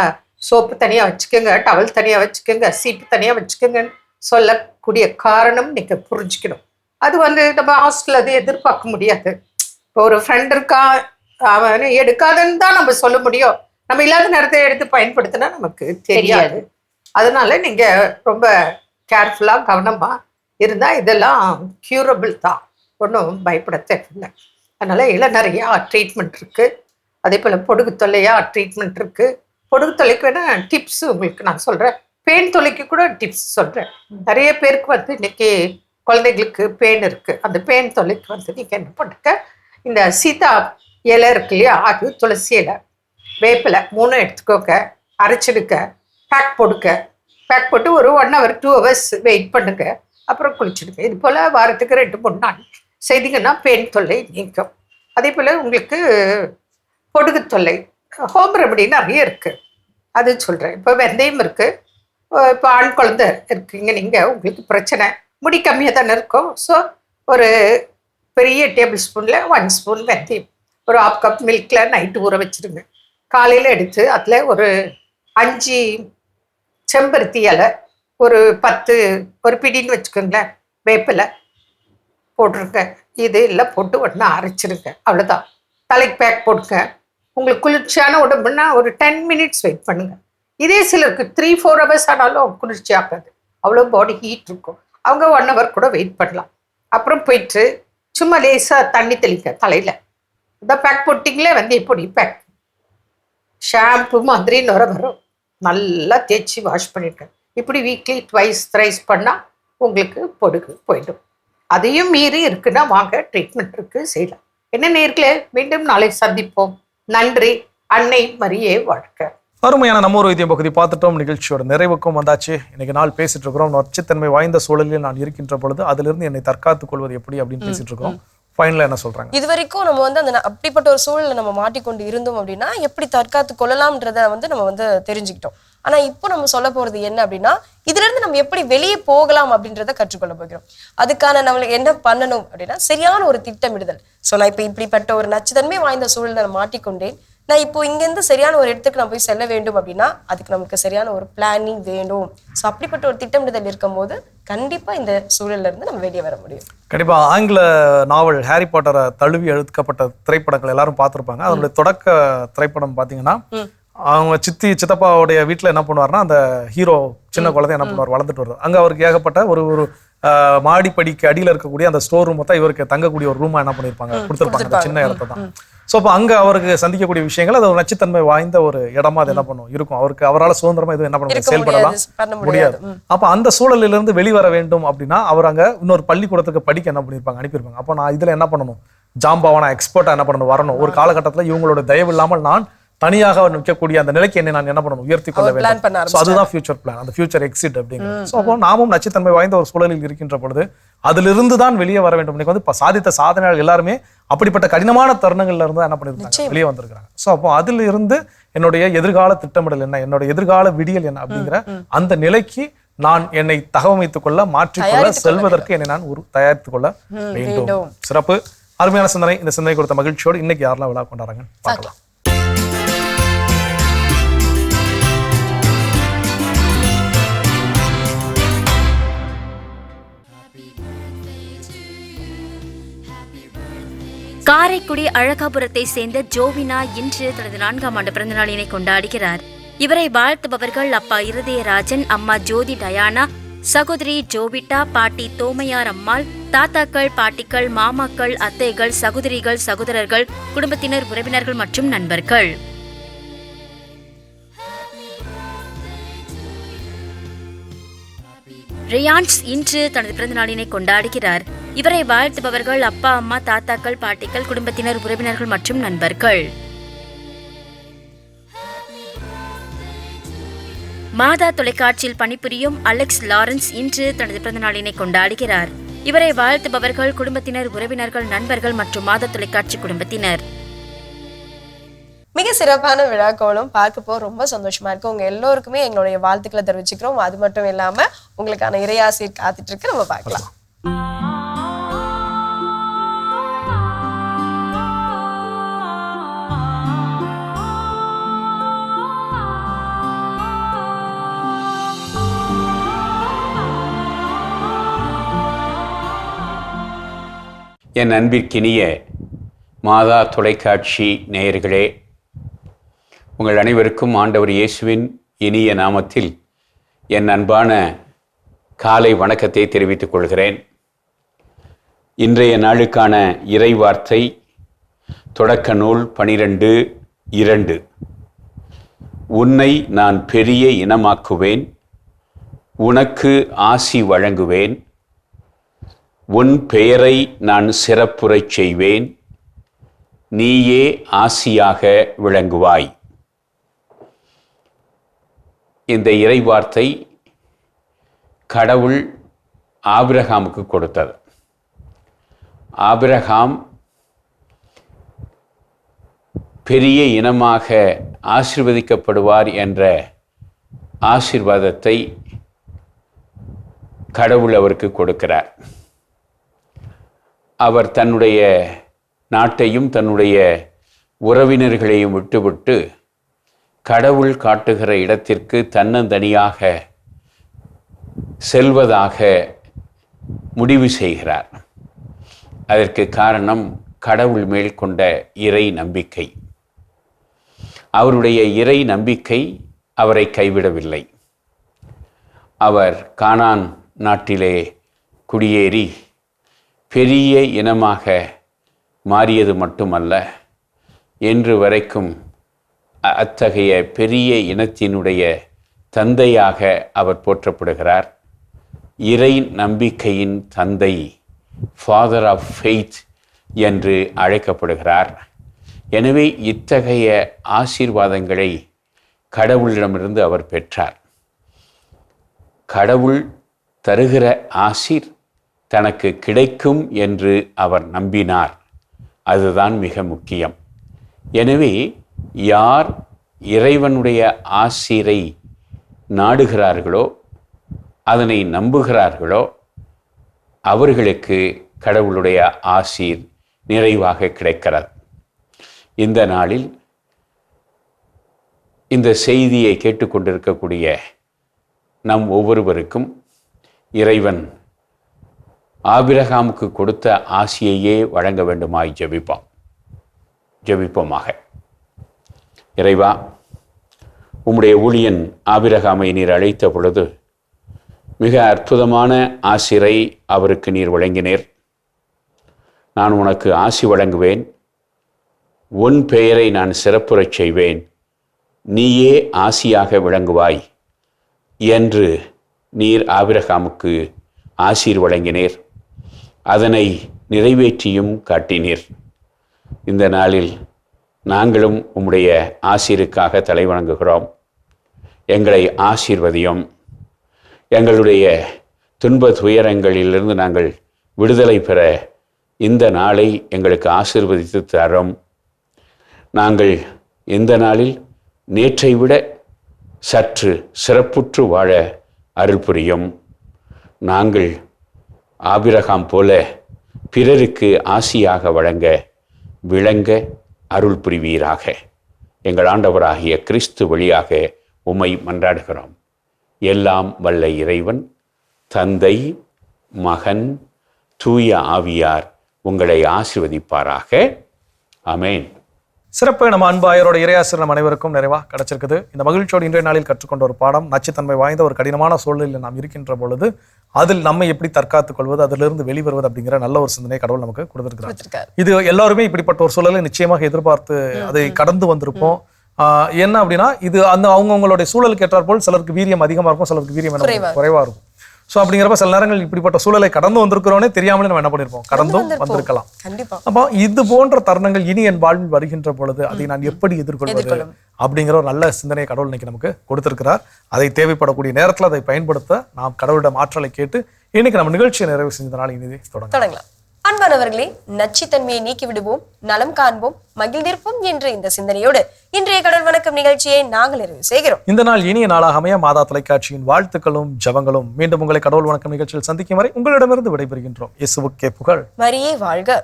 S12: சோப்பு தனியாக வச்சுக்கோங்க, டவல் தனியாக வச்சுக்கோங்க, சீப்பு தனியாக வச்சுக்கோங்கன்னு சொல்லக்கூடிய காரணம் நீங்கள் புரிஞ்சுக்கணும். அது வந்து நம்ம ஹாஸ்டலில் அது எதிர்பார்க்க முடியாது. இப்போ ஒரு ஃப்ரெண்ட் இருக்கா, அவன் எடுக்காதுன்னு தான் நம்ம சொல்ல முடியும். நம்ம இல்லாத நேரத்தை எடுத்து பயன்படுத்தினா நமக்கு தெரியாது. அதனால நீங்கள் ரொம்ப கேர்ஃபுல்லாக கவனமாக இருந்தால் இதெல்லாம் க்யூரபிள் தான், ஒன்றும் பயப்பட தேவையில்லை. அதனால் இளநரையா ட்ரீட்மெண்ட் இருக்குது. அதே போல் பொடுகு தொல்லையா ட்ரீட்மெண்ட் இருக்குது. பொடுகு தொல்லைக்கு வேணால் டிப்ஸ் உங்களுக்கு நான் சொல்கிறேன். பேன் தொல்லைக்கு கூட டிப்ஸ் சொல்கிறேன். நிறைய பேருக்கு வந்து இன்னைக்கு குழந்தைங்களுக்கு பேன் இருக்குது. அந்த பேன் தொல்லைக்கு வந்து நீங்கள் என்ன பண்ணுங்க, இந்த சீதா இலை இருக்கு இல்லையா, அது துளசி இலை, வேப்பிலை 3 எடுத்துக்கோங்க, அரைச்சிடுங்க, பேக் போடுங்க. பேக் போட்டு ஒரு 1 hour 2 hours வெயிட் பண்ணுங்க, அப்புறம் குளிச்சுடுங்க. இது போல் வாரத்துக்கு 2-3 நாள் செய்தீங்கன்னா பெயின் தொல்லை நீக்கும். அதே போல் உங்களுக்கு பொடுகு தொல்லை ஹோம் ரெமடி நிறைய இருக்குது, அது சொல்கிறேன். இப்போ வெந்தயம் இருக்குது. இப்போ ஆண் குழந்தை இருக்குங்க, நீங்கள் உங்களுக்கு பிரச்சனை முடி கம்மியாக தானே இருக்கும். ஸோ ஒரு பெரிய டேபிள் ஸ்பூனில் 1 ஸ்பூன் வெந்தயம் ஒரு 1/2 cup மில்கில் நைட்டு ஊற வச்சுருங்க. காலையில் எடுத்து அதில் ஒரு 5 செம்பருத்தி இலை, ஒரு 10 ஒரு பிடின்னு வச்சுக்கோங்களேன், வேப்பிலை போட்டுருங்க, இது இல்லை போட்டு ஒன்றா அரைச்சிருங்க, அவ்வளோதான். தலைக்கு பேக் போட்டுங்க. உங்களுக்கு குளிர்ச்சியான உடம்புன்னா ஒரு 10 மினிட்ஸ் வெயிட் பண்ணுங்கள். இதே சிலருக்கு 3-4 ஹவர்ஸ் ஆனாலும் குளிர்ச்சி ஆகாது, அவ்வளோ பாடி ஹீட் இருக்கும். அவங்க 1 ஹவர் கூட வெயிட் பண்ணலாம். அப்புறம் போயிட்டு சும்மா லேசாக தண்ணி தெளிக்க தலையில். இந்த பேக் போட்டிங்களே வெந்தயப்பொடி பேக், ஷாம்பு மாதிரி நுர வரும், நல்லா தேய்ச்சி வாஷ் பண்ணிட்டேன். இப்படி வீக்லி 2-3 பண்ணால் உங்களுக்கு பொடுகு போயிடும். அதையும் மீறி இருக்குன்னா வாங்க, ட்ரீட்மெண்ட் இருக்குது, செய்யலாம். என்ன நேர்களே, மீண்டும் நாளை சந்திப்போம். நன்றி. அன்னை மரியே வாழ்க.
S3: அருமையான நம்ம ஒரு வைத்தியம் பகுதி பார்த்துட்டோம். நிகழ்ச்சியோட நிறைவுக்கும் வந்தாச்சு. இன்னைக்கு நாள் பேசிட்டு இருக்கிறோம். நச்சுத்தன்மை வாய்ந்த சூழலில் நான் இருக்கின்ற பொழுது அதிலிருந்து என்னை தற்காத்துக் கொள்வது எப்படி அப்படின்னு பேசிட்டு இருக்கோம். ஃபைனலா என்ன சொல்றாங்க? இது
S4: வரைக்கும் நம்ம அந்த அப்படிப்பட்ட ஒரு சூழலை நம்ம மாட்டிக்கொண்டு இருந்தோம் அப்படின்னா எப்படி தற்காத்து கொள்ளலாம்ன்றத நம்ம தெரிஞ்சுக்கிட்டோம். ஆனா இப்போ நம்ம சொல்ல போறது என்ன அப்படின்னா, இதுல இருந்து நம்ம எப்படி வெளியே போகலாம் அப்படின்றத கற்றுக்கொள்ள போகிறோம். அதுக்கான நம்மளுக்கு என்ன பண்ணணும் அப்படின்னா, சரியான ஒரு திட்டமிடுதல். ஸோ நான் இப்போ இப்படிப்பட்ட ஒரு நச்சுத்தன்மை வாய்ந்த சூழலை நான் மாட்டிக்கொண்டேன், நான் இப்போ இங்கேருந்து சரியான ஒரு இடத்துக்கு நான் போய் செல்ல வேண்டும் அப்படின்னா அதுக்கு நமக்கு சரியான ஒரு பிளானிங் வேணும். ஸோ அப்படிப்பட்ட ஒரு திட்டமிடுதல் இருக்கும்போது கண்டிப்பா இந்த சூழல்ல இருந்து நம்ம வெளியே வர முடியும்.
S3: கண்டிப்பா. ஆங்கில நாவல் ஹாரி பாட்டரை தழுவி எழுதுக்கப்பட்ட திரைப்படங்கள் எல்லாரும் பார்த்துருப்பாங்க. அதனுடைய தொடக்க திரைப்படம் பார்த்தீங்கன்னா, அவங்க சித்தப்பாவுடைய வீட்டில் என்ன பண்ணுவார்னா, அந்த ஹீரோ சின்ன குழந்தை என்ன பண்ணுவார், வளர்ந்துட்டு வருது. அங்கே அவருக்கு ஏகப்பட்ட ஒரு மாடிப்படிக்கு அடியில் இருக்கக்கூடிய அந்த ஸ்டோர் ரூம் தான் இவருக்கு தங்கக்கூடிய ஒரு ரூமா என்ன பண்ணியிருப்பாங்க, கொடுத்துருப்பாங்க, சின்ன இடத்த தான். ஸோ அப்போ அங்கே அவருக்கு சந்திக்கக்கூடிய விஷயங்கள் அது ஒரு நச்சுத்தன்மை வாய்ந்த ஒரு இடமா அது என்ன பண்ணும் இருக்கும். அவரால் சுதந்திரமா எதுவும் என்ன பண்ண முடியாது, செயல்படலாம் முடியாது. அப்போ அந்த சூழலிலிருந்து வெளிவர வேண்டும் அப்படின்னா அவர் அங்கே இன்னொரு பள்ளிக்கூடத்துக்கு படிக்க என்ன பண்ணியிருப்பாங்க, அனுப்பியிருப்பாங்க. அப்போ நான் இதில் என்ன பண்ணணும், ஜாம்பாவான எக்ஸ்பர்ட்டா என்ன பண்ணணும், வரணும். ஒரு காலகட்டத்தில் இவங்களோட தயவு இல்லாமல் நான் தனியாக நிற்கக்கூடிய அந்த நிலைக்கு என்னை நான் என்ன பண்ணணும், உயர்த்தி கொள்ள வேண்டும். ஸோ அதுதான் ஃபியூச்சர் பிளான், அந்த ஃபியூச்சர் எக்ஸிட் அப்படிங்கிறது. ஸோ அப்போ நாமும் நச்சுத்தன்மை வாய்ந்த ஒரு சூழலில் இருக்கின்ற பொழுது அதிலிருந்து தான் வெளியே வர வேண்டும். இன்னைக்கு சாதித்த சாதனையாளர்கள் எல்லாருமே அப்படிப்பட்ட கடினமான தருணங்கள்ல இருந்து என்ன பண்ணிருக்காங்க, வெளியே வந்திருக்காங்க. ஸோ அப்போ அதில் இருந்து என்னுடைய எதிர்கால திட்டமிடல் என்ன, என்னோட எதிர்கால விடியல் என்ன அப்படிங்கிற அந்த நிலைக்கு நான் என்னை தகவமைத்துக் கொள்ள, மாற்றிக்கொள்ள, செல்வதற்கு என்னை நான் தயாரித்துக் கொள்ள வேண்டும். சிறப்பு, அருமையான சிந்தனை. இந்த சிந்தனை கொடுத்த மகிழ்ச்சியோடு இன்னைக்கு யாரெல்லாம் விழா கொண்டாடுறாங்க பார்க்கலாம்.
S13: காரைக்குடி அழகாபுரத்தை சேர்ந்த ஜோவினா இன்று தனது 4ஆம் ஆண்டு பிறந்தநாளினை கொண்டாடுகிறார். இவரை வாழ்த்துபவர்கள் அப்பா இருதயராஜன், அம்மா ஜோதி டயானா, சகோதரி ஜோவிட்டா, பாட்டி தோமையார் அம்மாள், தாத்தாக்கள், பாட்டிகள், மாமாக்கள், அத்தைகள், சகோதரிகள், சகோதரர்கள், குடும்பத்தினர், உறவினர்கள் மற்றும் நண்பர்கள். ரியான்ஸ் இன்று தனது பிறந்த நாளினை கொண்டாடுகிறார். இவரை வாழ்த்துபவர்கள் அப்பா, அம்மா, தாத்தாக்கள், பாட்டிகள், குடும்பத்தினர், உறவினர்கள் மற்றும் நண்பர்கள். மாதா தொலைக்காட்சியில் பணிபுரியும் அலெக்ஸ் லாரன்ஸ் இன்று தனது பிறந்த நாளினை கொண்டாடுகிறார். இவரை வாழ்த்துபவர்கள் குடும்பத்தினர், உறவினர்கள், நண்பர்கள் மற்றும் மாதா தொலைக்காட்சி குடும்பத்தினர்.
S4: மிக சிறப்பான விழாக்கோளும் பார்க்கப்போ ரொம்ப சந்தோஷமா இருக்கு. உங்க எல்லோருக்குமே எங்களுடைய வாழ்த்துக்களை தெரிவிச்சுக்கிறோம். அது மட்டும் இல்லாம உங்களுக்கான இறையாசிரியர் காத்துட்டு இருக்கு, நம்ம பார்க்கலாம்.
S14: என் அன்பிற்கினிய மாதா தொலைக்காட்சி நேயர்களே, உங்கள் அனைவருக்கும் ஆண்டவர் இயேசுவின் இனிய நாமத்தில் என் அன்பான காலை வணக்கத்தை தெரிவித்துக் கொள்கிறேன். இன்றைய நாளுக்கான இறைவார்த்தை தொடக்க நூல் 12:2. உன்னை நான் பெரிய இனமாக்குவேன், உனக்கு ஆசி வழங்குவேன், உன் பெயரை நான் சிறப்புறச் செய்வேன், நீயே ஆசியாக விளங்குவாய். இந்த இறைவார்த்தை கடவுள் ஆபிரகாமுக்கு கொடுத்தது. ஆபிரகாம் பெரிய இனமாக ஆசீர்வதிக்கப்படுவார் என்ற ஆசீர்வாதத்தை கடவுள் அவருக்கு கொடுக்கிறார். அவர் தன்னுடைய நாட்டையும் தன்னுடைய உறவினர்களையும் விட்டுவிட்டு கடவுள் காட்டுகிற இடத்திற்கு தன்னந்தனியாக செல்வதாக முடிவு செய்கிறார். அதற்கு காரணம் கடவுள் மேல் கொண்ட இறை நம்பிக்கை. அவருடைய இறை நம்பிக்கை அவரை கைவிடவில்லை. அவர் கானான் நாட்டிலே குடியேறி பெரிய இனமாக மாறியது மட்டுமல்ல, இன்று வரைக்கும் அத்தகைய பெரிய இனத்தினுடைய தந்தையாக அவர் போற்றப்படுகிறார். இறை நம்பிக்கையின் தந்தை, ஃபாதர் ஆஃப் ஃபெய்த் என்று அழைக்கப்படுகிறார். எனவே இத்தகைய ஆசீர்வாதங்களை கடவுளிடமிருந்து அவர் பெற்றார். கடவுள் தருகிற ஆசீர் தனக்கு கிடைக்கும் என்று அவர் நம்பினார். அதுதான் மிக முக்கியம். எனவே யார் இறைவனுடைய ஆசீரை நாடுகிறார்களோ, அதனை நம்புகிறார்களோ, அவர்களுக்கு கடவுளுடைய ஆசீர் நிறைவாக கிடைக்கிறது. இந்த நாளில் இந்த செய்தியை கேட்டுக்கொண்டிருக்கக்கூடிய நம் ஒவ்வொருவருக்கும் இறைவன் ஆபிரகாமுக்கு கொடுத்த ஆசியையே வழங்க வேண்டுமாய் ஜெபிப்போமாக. இறைவா, உம்முடைய ஊழியன் ஆபிரகாமை நீர் அழைத்த பொழுது மிக அற்புதமான ஆசிரை அவருக்கு நீர் வழங்கினீர். நான் உனக்கு ஆசி வழங்குவேன், உன் பெயரை நான் சிறப்புறச் செய்வேன், நீயே ஆசியாக விளங்குவாய் என்று நீர் ஆபிரகாமுக்கு ஆசீர் வழங்கினீர். அதனை நிறைவேற்றியும் காட்டினீர். இந்த நாளில் நாங்களும் உம்முடைய ஆசீருக்காக தலை வணங்குகிறோம். எங்களை ஆசீர்வதியும். எங்களுடைய துன்ப துயரங்களிலிருந்து நாங்கள் விடுதலை பெற இந்த நாளை எங்களுக்கு ஆசீர்வதித்து தரும். நாங்கள் இந்த நாளில் நேற்றை விட சற்று சிறப்புற்று வாழ அருள் புரியும். நாங்கள் ஆபிரகாம் போல பிறருக்கு ஆசியாக விளங்க அருள் புரிவீராக. எங்கள் ஆண்டவராகிய கிறிஸ்து வழியாக உம்மை மன்றாடுகிறோம். எல்லாம் வல்ல இறைவன், தந்தை, மகன், தூய ஆவியார் உங்களை ஆசீர்வதிப்பாராக. ஆமென்.
S3: சிறப்பு. நம்ம அன்பாயரோட இறையாசிரியர் நம்ம அனைவருக்கும் நிறைவா கிடைச்சிருக்குது. இந்த மகிழ்ச்சியோடு இன்றைய நாளில் கற்றுக்கொண்ட ஒரு பாடம், நச்சுத்தன்மை வாய்ந்த ஒரு கடினமான சூழலில் நாம் இருக்கின்ற பொழுது அதில் நம்மை எப்படி தற்காத்துக் கொள்வது, அதிலிருந்து வெளிவருவது அப்படிங்கிற நல்ல ஒரு சிந்தனை கடவுள் நமக்கு கொடுத்திருக்கிறார். இது எல்லாருமே இப்படிப்பட்ட ஒரு சூழலை நிச்சயமாக எதிர்பார்த்து அதை கடந்து வந்திருப்போம். என்ன அப்படின்னா, இது அந்த அவங்கவுங்களுடைய சூழலுக்கு ஏற்றாற் போல் சிலருக்கு வீரியம் அதிகமா இருக்கும், சிலருக்கு வீரியம் குறைவா இருக்கும். ஸோ அப்படிங்கிறப்ப சில நேரங்கள் இப்படிப்பட்ட சூழலை கடந்து வந்திருக்கிறோனே தெரியாமலே நம்ம என்ன பண்ணிருப்போம், கடந்தும் வந்திருக்கலாம். அப்போ இது போன்ற தருணங்கள் இனி என் வாழ்வில் வருகின்ற பொழுது அதை நான் எப்படி எதிர்கொள்வது அப்படிங்கிற ஒரு நல்ல சிந்தனையை கடவுள் இன்னைக்கு நமக்கு கொடுத்திருக்கிறார். அதை தேவைப்படக்கூடிய நேரத்தில் அதை பயன்படுத்த நாம் கடவுளிடம் ஆற்றலை கேட்டு இன்னைக்கு நம்ம நிகழ்ச்சியை நிறைவு செஞ்சதனால இனி தொடங்கலாம்.
S4: அன்பானவர்களே, நச்சுத்தன்மையை நீக்கி விடுவோம், நலம் காண்போம், மகிழ்ந்திருப்போம் என்ற இந்த சிந்தனையோடு இன்றைய கடவுள் வணக்கம் நிகழ்ச்சியை நாங்கள் நிறைவு செய்கிறோம். இந்த நாள் இனிய நாளாக அமைய மாதா தொலைக்காட்சியின் வாழ்த்துக்களும் ஜபங்களும். மீண்டும் உங்களை கடவுள் வணக்கம் நிகழ்ச்சியில் சந்திக்கும் வரை உங்களிடமிருந்து விடைபெறுகின்றோம். இயேசுவுக்கே புகழ். மரியே வாழ்க.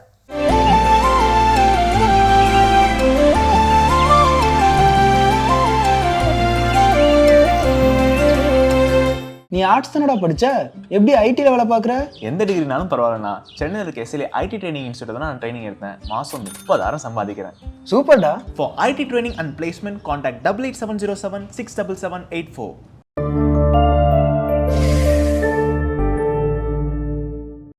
S1: நீ ஆர்ட்ஸ் தானடா படிச்ச, எப்படி ஐடில வேலை பார்க்குற?
S2: எந்த டிகிரினாலும் பரவாயில்லண்ணா. சென்னையில் இருக்க எஸ்எல்ஏ ஐடி ட்ரைனிங் இன்ஸ்டியூட் தான் நான் ட்ரைனிங் எடுத்தேன். மாதம் 30,000 சம்பாதிக்கிறேன்.
S1: சூப்பர்டா.
S2: For IT training and placement contact 8870767784.